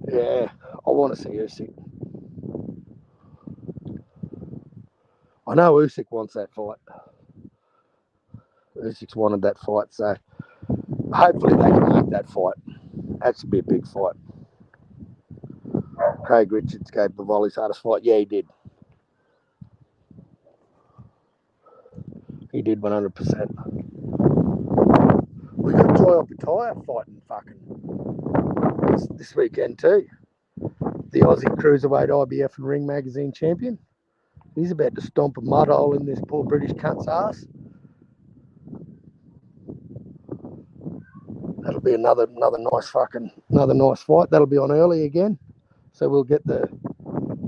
Yeah, I want to see Usyk. I know Usyk wants that fight. Usyk's wanted that fight, so hopefully they can make that fight. That should be a big fight. Craig Richards gave Bivol his hardest fight. Yeah, he did. He did 100%. We got Joy Opetaia fighting fucking this weekend too. The Aussie Cruiserweight IBF and Ring Magazine champion. He's about to stomp a mud hole in this poor British cunt's ass. That'll be another nice fight. That'll be on early again. So we'll get the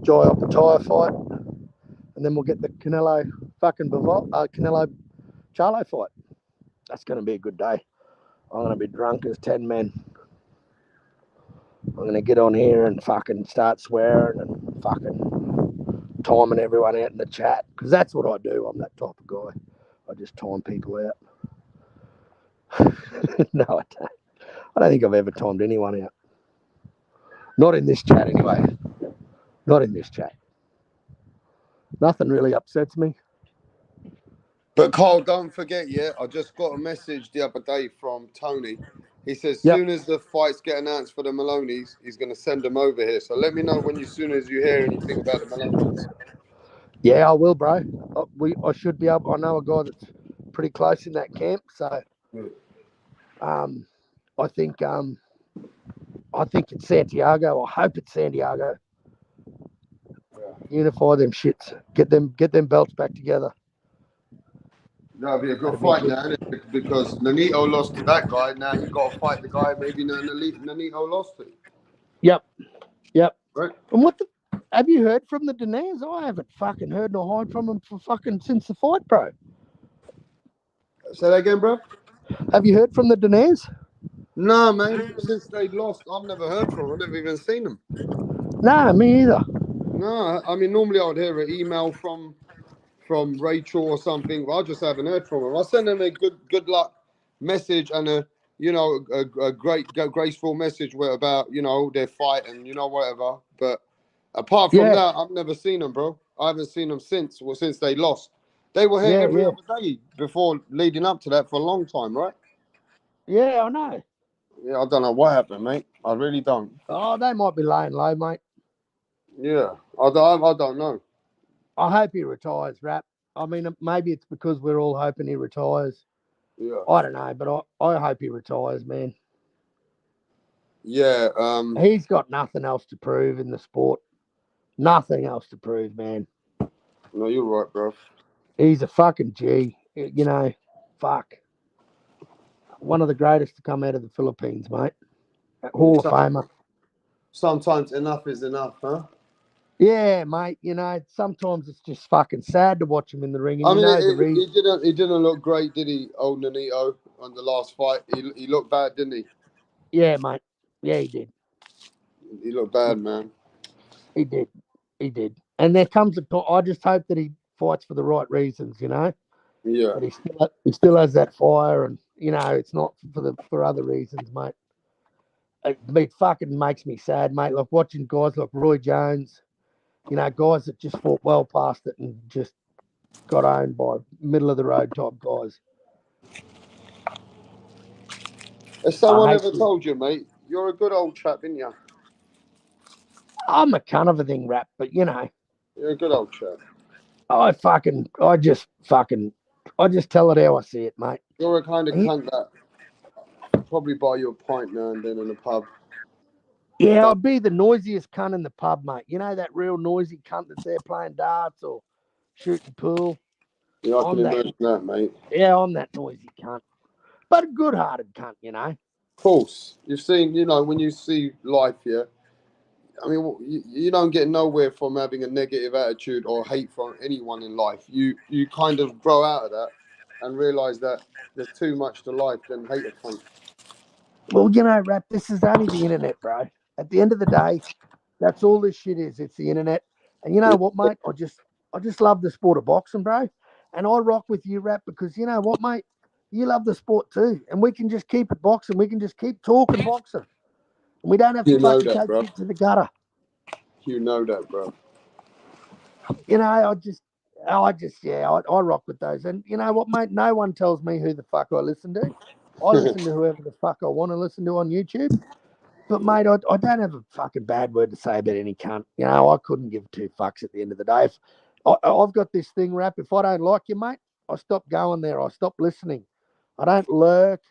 Joy Opetaia fight, and then we'll get the Canelo Charlo fight. That's going to be a good day. I'm going to be drunk as 10 men. I'm going to get on here and fucking start swearing and fucking timing everyone out in the chat, because that's what I do. I'm that type of guy. I just time people out. No, I don't. I don't think I've ever timed anyone out. Not in this chat, anyway. Not in this chat. Nothing really upsets me. But Carl, don't forget, I just got a message the other day from Tony. He says, soon as the fights get announced for the Maloneys, he's going to send them over here. So let me know as soon as you hear anything about the Maloneys. Yeah, I will, bro. I should be able. I know a guy that's pretty close in that camp, so I think it's Santiago. I hope it's Santiago. Unify them shits. Get them belts back together. That'll be a good fight now, because Nonito lost to that guy. Now you got to fight the guy maybe Nonito lost to. Yep. Right. And have you heard from the Dinas? I haven't fucking heard nor heard from them for fucking since the fight, bro. Say that again, bro. Have you heard from the Dinas? No, man. Since they lost, I've never heard from them. I've never even seen them. Nah, me either. No, I mean, normally I would hear an email from Rachel or something, but I just haven't heard from them. I sent them a good luck message and you know, a great, graceful message about, you know, their fight and, you know, whatever. But apart from that, I've never seen them, bro. I haven't seen them since they lost. They were here every other day before leading up to that for a long time, right? Yeah, I know. Yeah, I don't know what happened, mate. I really don't. Oh, they might be laying low, mate. Yeah, I don't know. I hope he retires, Rap. I mean, maybe it's because we're all hoping he retires. Yeah. I don't know, but I hope he retires, man. Yeah. He's got nothing else to prove in the sport. Nothing else to prove, man. No, you're right, bro. He's a fucking G. You know, fuck. One of the greatest to come out of the Philippines, mate. Hall of Famer. Sometimes enough is enough, huh? Yeah, mate. You know, sometimes it's just fucking sad to watch him in the ring. And I mean, the reason. he didn't look great, did he, old Nonito, on the last fight? He looked bad, didn't he? Yeah, mate. Yeah, he did. He looked bad, man. He did. He did. And there comes a time. I just hope that he fights for the right reasons, you know. Yeah. But he still has that fire, and you know, it's not for other reasons, mate. It fucking makes me sad, mate. Like watching guys like Roy Jones, you know, guys that just fought well past it and just got owned by middle of the road type guys. Has someone ever told you, mate, you're a good old chap, ain't you? I'm a cunt of a thing, Rap, but you know. You're a good old chap. I just tell it how I see it, mate. You're a kind of cunt that probably buy you a pint now and then in a pub. Yeah, I'd be the noisiest cunt in the pub, mate. You know that real noisy cunt that's there playing darts or shooting pool? Yeah, I can imagine that, mate. Yeah, I'm that noisy cunt. But a good-hearted cunt, you know. Of course. You've seen, you know, when you see life, yeah, I mean, you don't get nowhere from having a negative attitude or hate from anyone in life. You kind of grow out of that and realise that there's too much to life than hate a cunt. Well, you know, Rap, this is only the internet, bro. At the end of the day, that's all this shit is. It's the internet. And you know what, mate? I just love the sport of boxing, bro. And I rock with you, Rap, because you know what, mate? You love the sport too. And we can just keep it boxing. We can just keep talking boxing. And we don't have to fucking take shit to the gutter. You know that, bro. You know, I rock with those. And you know what, mate? No one tells me who the fuck I listen to. I listen to whoever the fuck I want to listen to on YouTube. But, mate, I don't have a fucking bad word to say about any cunt. You know, I couldn't give two fucks at the end of the day. I've got this thing, Rap. If I don't like you, mate, I stop going there. I stop listening. I don't lurk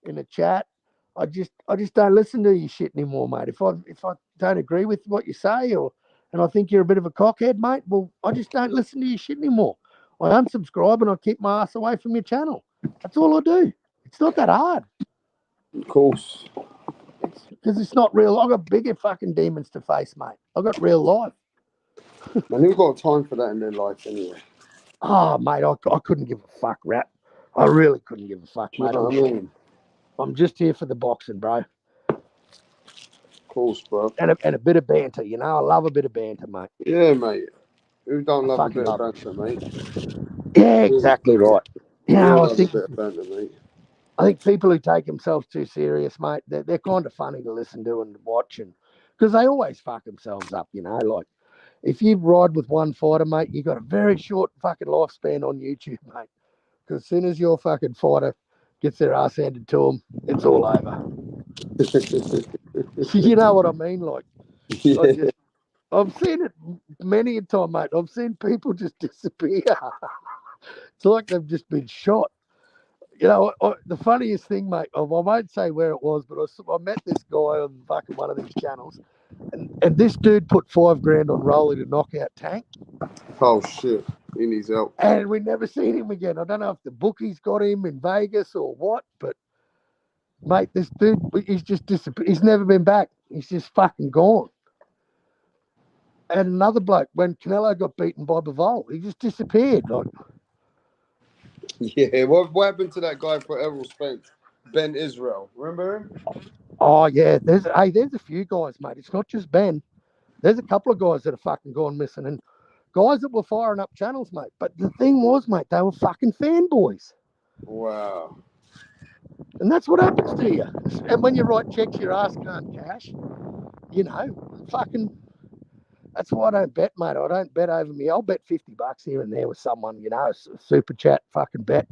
in the chat. I just don't listen to your shit anymore, mate. If I don't agree with what you say and I think you're a bit of a cockhead, mate, well, I just don't listen to your shit anymore. I unsubscribe and I keep my ass away from your channel. That's all I do. It's not that hard. Of course. Because it's not real. I've got bigger fucking demons to face, mate. I've got real life. Man, who's got time for that in their life anyway? Oh, mate, I couldn't give a fuck, Rap. I really couldn't give a fuck, mate. You know what I mean? I'm just here for the boxing, bro. Of course, bro. And a bit of banter, you know? I love a bit of banter, mate. Yeah, mate. Who don't love a bit of banter, mate? Yeah, exactly right. You know, I think a bit of banter, mate. I think people who take themselves too serious, mate, they're kind of funny to listen to and watch, because they always fuck themselves up, you know. Like, if you ride with one fighter, mate, you got a very short fucking lifespan on YouTube, mate. Because as soon as your fucking fighter gets their ass handed to them, it's all over. You know what I mean? Like, yeah. I've seen it many a time, mate. I've seen people just disappear. It's like they've just been shot. You know, the funniest thing, mate, I won't say where it was, but I met this guy on fucking one of these channels, and this dude put $5,000 on Rolly to knock out Tank. Oh, shit. He needs help. And we never seen him again. I don't know if the bookies got him in Vegas or what, but, mate, this dude, he's just disappeared. He's never been back. He's just fucking gone. And another bloke, when Canelo got beaten by Bivol, he just disappeared. Like, yeah, what happened to that guy for Errol Spence? Ben Israel. Remember him? Oh, yeah. There's a few guys, mate. It's not just Ben. There's a couple of guys that have fucking gone missing, and guys that were firing up channels, mate. But the thing was, mate, they were fucking fanboys. Wow. And that's what happens to you. And when you write checks, your ass can't cash. You know, fucking. That's why I don't bet, mate. I don't bet over me. I'll bet $50 here and there with someone, you know, a super chat fucking bet.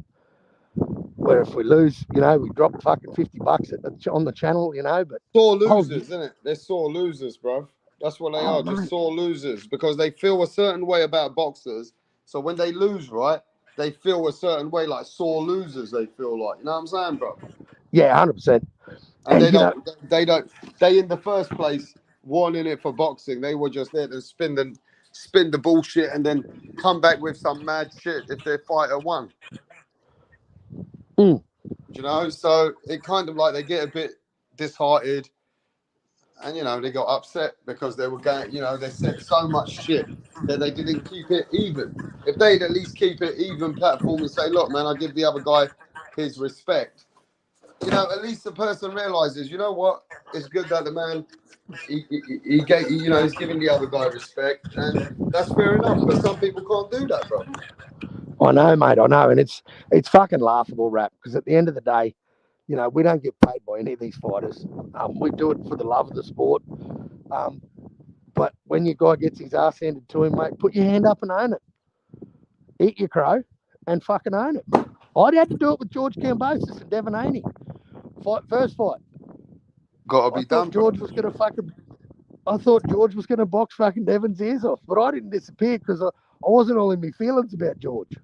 Where if we lose, you know, we drop fucking $50 on the channel, you know. But sore losers, isn't it? They're sore losers, bro. That's what they are, mate. just sore losers, because they feel a certain way about boxers. So when they lose, right, they feel a certain way, like sore losers. They feel like, you know what I'm saying, bro? Yeah, 100%. And they you don't. They in the first place weren't in it for boxing. They were just there to spin the bullshit and then come back with some mad shit if their fighter won. Mm. You know, so it kind of like they get a bit disheartened, and you know they got upset because they were going. You know, they said so much shit that they didn't keep it even. If they'd at least keep it even platform and say, "Look, man, I give the other guy his respect." You know, at least the person realizes, you know what? It's good that the man he gave, you know, he's giving the other guy respect, and that's fair enough. But some people can't do that, bro. I know, mate. I know, and it's fucking laughable, rap. Because at the end of the day, you know, we don't get paid by any of these fighters. We do it for the love of the sport. But when your guy gets his ass handed to him, mate, put your hand up and own it. Eat your crow and fucking own it. I'd had to do it with George Kambosos and Devin Haney. First fight. Gotta be done, bro. I thought George was going to box fucking Devin's ears off, but I didn't disappear because I wasn't all in my feelings about George.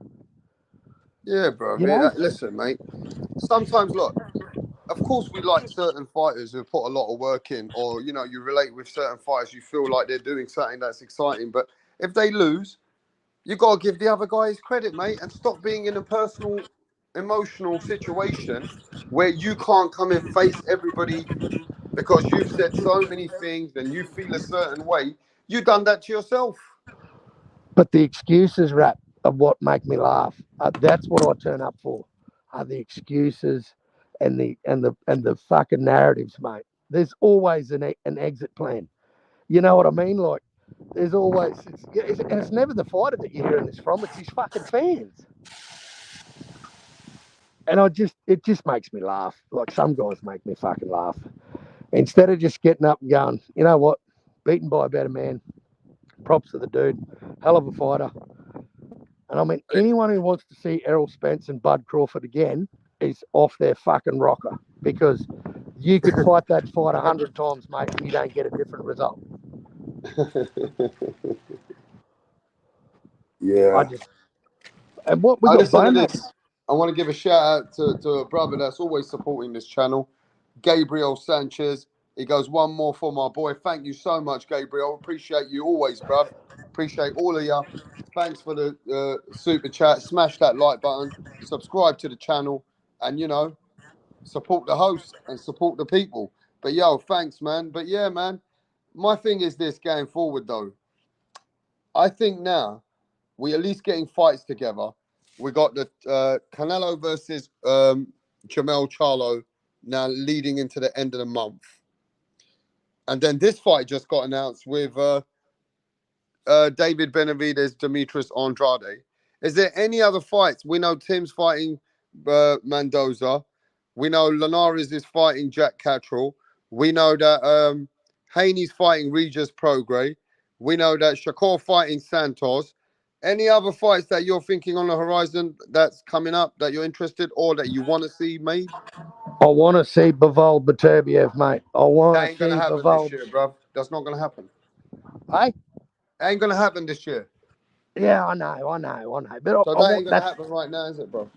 Yeah, bro. You know? Listen, mate. Sometimes, look, of course we like certain fighters who put a lot of work in, or, you know, you relate with certain fighters, you feel like they're doing something that's exciting. But if they lose, you got to give the other guy his credit, mate, and stop being in a personal, emotional situation where you can't come and face everybody because you've said so many things and you feel a certain way. You done that to yourself. But the excuses, rap, of what make me laugh. That's what I turn up for. Are the excuses and the fucking narratives, mate. There's always an exit plan. You know what I mean? Like, there's always, and it's never the fighter that you're hearing this from. It's his fucking fans. And it just makes me laugh. Like, some guys make me fucking laugh. Instead of just getting up and going, you know what? Beaten by a better man. Props to the dude. Hell of a fighter. And I mean, anyone who wants to see Errol Spence and Bud Crawford again is off their fucking rocker, because you could fight that fight 100 times, mate, and you don't get a different result. Yeah. And what we got, listen to Bo, this. I want to give a shout out to a brother that's always supporting this channel, Gabriel Sanchez. He goes, one more for my boy. Thank you so much, Gabriel. Appreciate you always, bruv. Appreciate all of you. Thanks for the super chat. Smash that like button. Subscribe to the channel. And, you know, support the host and support the people. But, yo, thanks, man. But, yeah, man, my thing is this going forward, though. I think now we at least getting fights together. We got the Canelo versus Jamel Charlo now leading into the end of the month. And then this fight just got announced with David Benavidez, Demetrius Andrade. Is there any other fights? We know Tim's fighting Mendoza. We know Linares is fighting Jack Catterall. We know that Haney's fighting Regis Prograis. We know that Shakur fighting Santos. Any other fights that you're thinking on the horizon that's coming up that you're interested or that you want to see made? I want to see Bivol Beterbiev, mate. I want That to ain't see going to happen Bivol. this year, bro. That's not going to happen. Hey? Ain't going to happen this year. Yeah, I know. But So that ain't going to happen right now, is it, bro?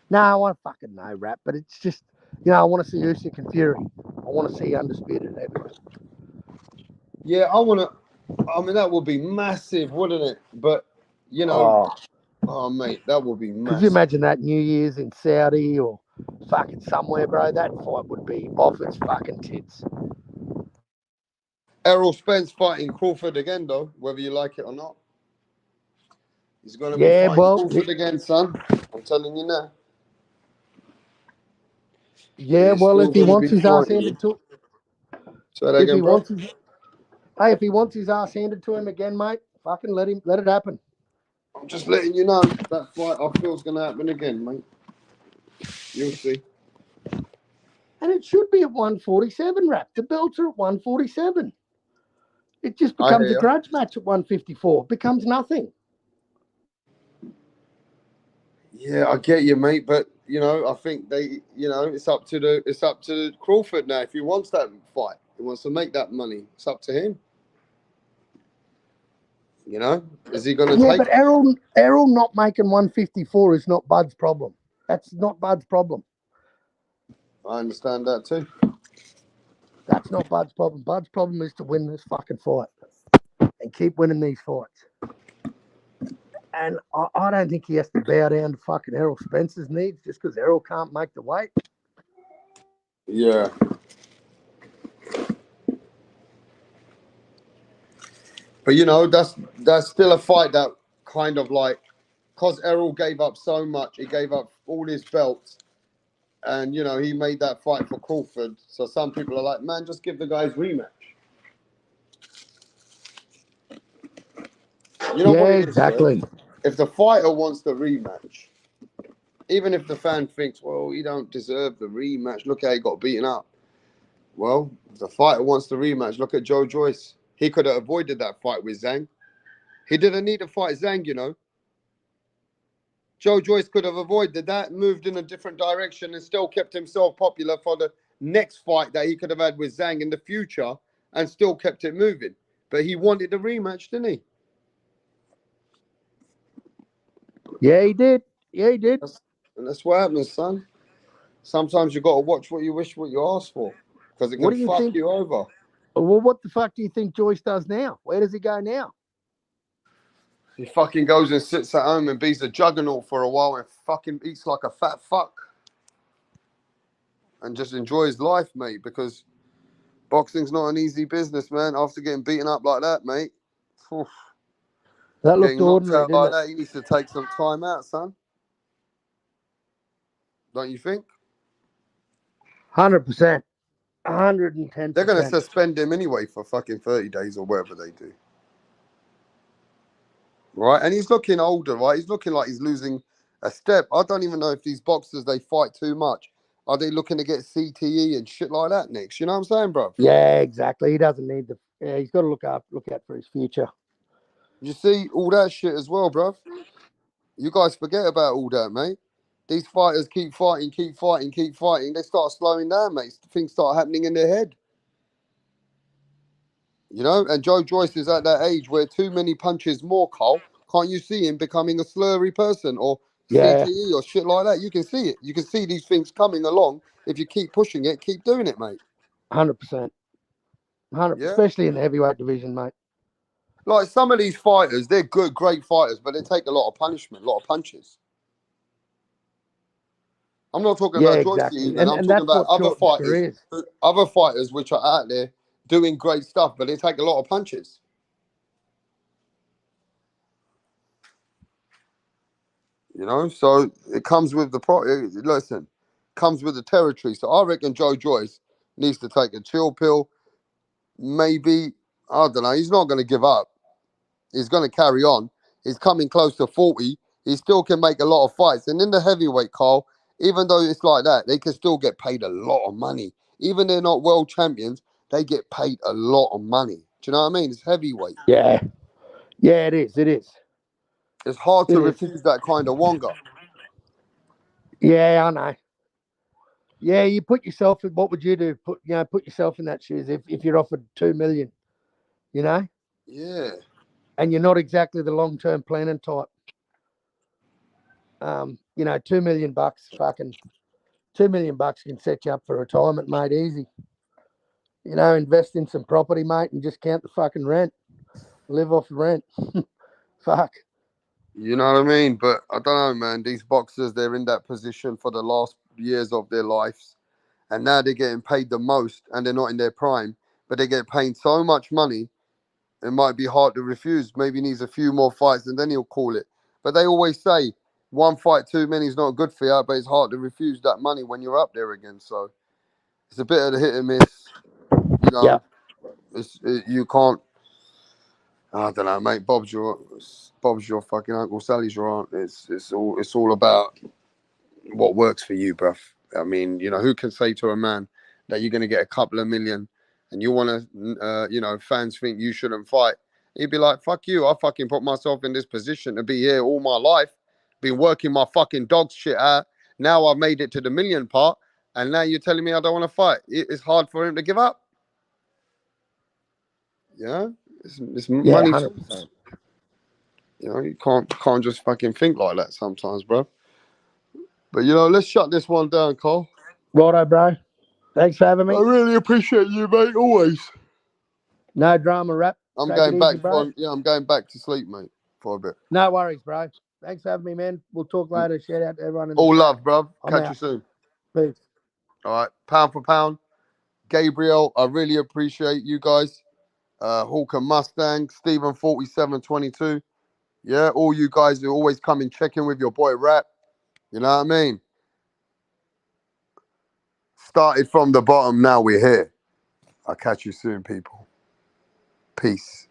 No, I want to fucking know, rap. But it's just, you know, I want to see Usyk and Fury. I want to see Undisputed Heavyweight. Yeah, I mean, that would be massive, wouldn't it? But, you know, oh mate, that would be massive. Could you imagine that New Year's in Saudi or fucking somewhere, bro? That fight would be off its fucking tits. Errol Spence fighting Crawford again, though, whether you like it or not. He's going to be fighting Crawford again, son. I'm telling you now. Yeah, well, if he wants his ass handed to him. Say that again, bro. If he wants his ass handed to him again, mate, fucking let it happen. I'm just letting you know that fight I feel is going to happen again, mate. You'll see. And it should be at 147, Rap. The belts are at 147. It just I becomes hear a ya. grudge match at 154. It becomes nothing. Yeah, I get you, mate. But you know, I think they, you know, it's up to Crawford now. If he wants that fight, he wants to make that money. It's up to him. You know, is he going to Yeah, take? but Errol not making 154 is not Bud's problem. That's not Bud's problem. I understand that too. That's not Bud's problem. Bud's problem is to win this fucking fight and keep winning these fights. And I don't think he has to bow down to fucking Errol Spencer's needs just because Errol can't make the weight. Yeah. But you know, that's still a fight that kind of like, because Errol gave up so much, he gave up all his belts, and you know he made that fight for Crawford. So some people are like, man, just give the guys rematch. You know what it is, exactly. yeah? If the fighter wants the rematch, even if the fan thinks, well, he don't deserve the rematch, look how he got beaten up. Well, if the fighter wants the rematch, look at Joe Joyce. He could have avoided that fight with Zhang. He didn't need to fight Zhang, you know. Joe Joyce could have avoided that, moved in a different direction, and still kept himself popular for the next fight that he could have had with Zhang in the future, and still kept it moving. But he wanted the rematch, didn't he? Yeah, he did. Yeah, he did. And that's what happens, son. Sometimes you got to watch what you wish, what you ask for, because it What can do you fuck think? you over. Well, what the fuck do you think Joyce does now? Where does he go now? He fucking goes and sits at home and beats a juggernaut for a while and fucking eats like a fat fuck. And just enjoys life, mate, because boxing's not an easy business, man. After getting beaten up like that, mate. Oof. That looked Getting knocked ordinary, out didn't like it? that, he needs to take some time out, son. Don't you think? 100%. 110%. They're going to suspend him anyway for fucking 30 days or whatever they do. Right? And he's looking older, right? He's looking like he's losing a step. I don't even know if these boxers, they fight too much. Are they looking to get CTE and shit like that next? You know what I'm saying, bro? Yeah, exactly. He doesn't need the. Yeah, he's got to look out for his future. You see all that shit as well, bro. You guys forget about all that, mate. These fighters keep fighting. They start slowing down, mate. Things start happening in their head. You know, and Joe Joyce is at that age where too many punches more, Cole. Can't you see him becoming a slurry person or Yeah, CTE or shit like that? You can see it. You can see these things coming along. If you keep pushing it, keep doing it, mate. 100%. 100, Yeah. especially in the heavyweight division, mate. Like some of these fighters, they're good, great fighters, but they take a lot of punishment, a lot of punches. I'm not talking Yeah, about Joyce exactly. even. I'm And talking that's about what shortens careers. other fighters which are out there doing great stuff, but they take a lot of punches. You know, so it comes with the comes with the territory. So I reckon Joe Joyce needs to take a chill pill. Maybe, I don't know. He's not going to give up. He's going to carry on. He's coming close to 40. He still can make a lot of fights. And in the heavyweight, Carl, even though it's like that, they can still get paid a lot of money. Even they're not world champions, they get paid a lot of money. Do you know what I mean? It's heavyweight. Yeah. Yeah, it is. It is. It's hard to It is. refuse that kind of wonga. Yeah, I know. Yeah, you put yourself in. What would you do? Put yourself in that shoes. If you're offered $2 million, you know, Yeah. and you're not exactly the long-term planning type. You know, $2 million, fucking $2 million can set you up for retirement, mate. Easy. You know, invest in some property, mate, and just count the fucking rent. Live off the rent. Fuck. You know what I mean? But I don't know, man. These boxers, they're in that position for the last years of their lives. And now they're getting paid the most and they're not in their prime. But they get paid so much money, it might be hard to refuse. Maybe he needs a few more fights and then he'll call it. But they always say, one fight too many is not good for you, but it's hard to refuse that money when you're up there again. So it's a bit of a hit and miss. You know, you can't. I don't know, mate. Bob's your fucking uncle. Sally's your aunt. It's all about what works for you, bruv. I mean, you know, who can say to a man, that you're going to get a couple of million and you want to, you know, fans think you shouldn't fight. He'd be like, fuck you. I fucking put myself in this position to be here all my life. Been working my fucking dog shit out. Now I've made it to the million part. And now you're telling me I don't want to fight. It's hard for him to give up. Yeah? It's money. 100%. You know, you can't just fucking think like that sometimes, bro. But, you know, let's shut this one down, Cole. Righto, bro. Thanks for having me. I really appreciate you, mate, always. No drama, rap. I'm Take going it back easy, bro. I'm going back to sleep, mate, for a bit. No worries, bro. Thanks for having me, man. We'll talk later. Shout out to everyone. All love, bro. I'm Catch out. you soon. Peace. All right, pound for pound. Gabriel, I really appreciate you guys. Hawker Mustang, Stephen 4722. Yeah, all you guys who always come and check in with your boy Rap. You know what I mean? Started from the bottom, now we're here. I'll catch you soon, people. Peace.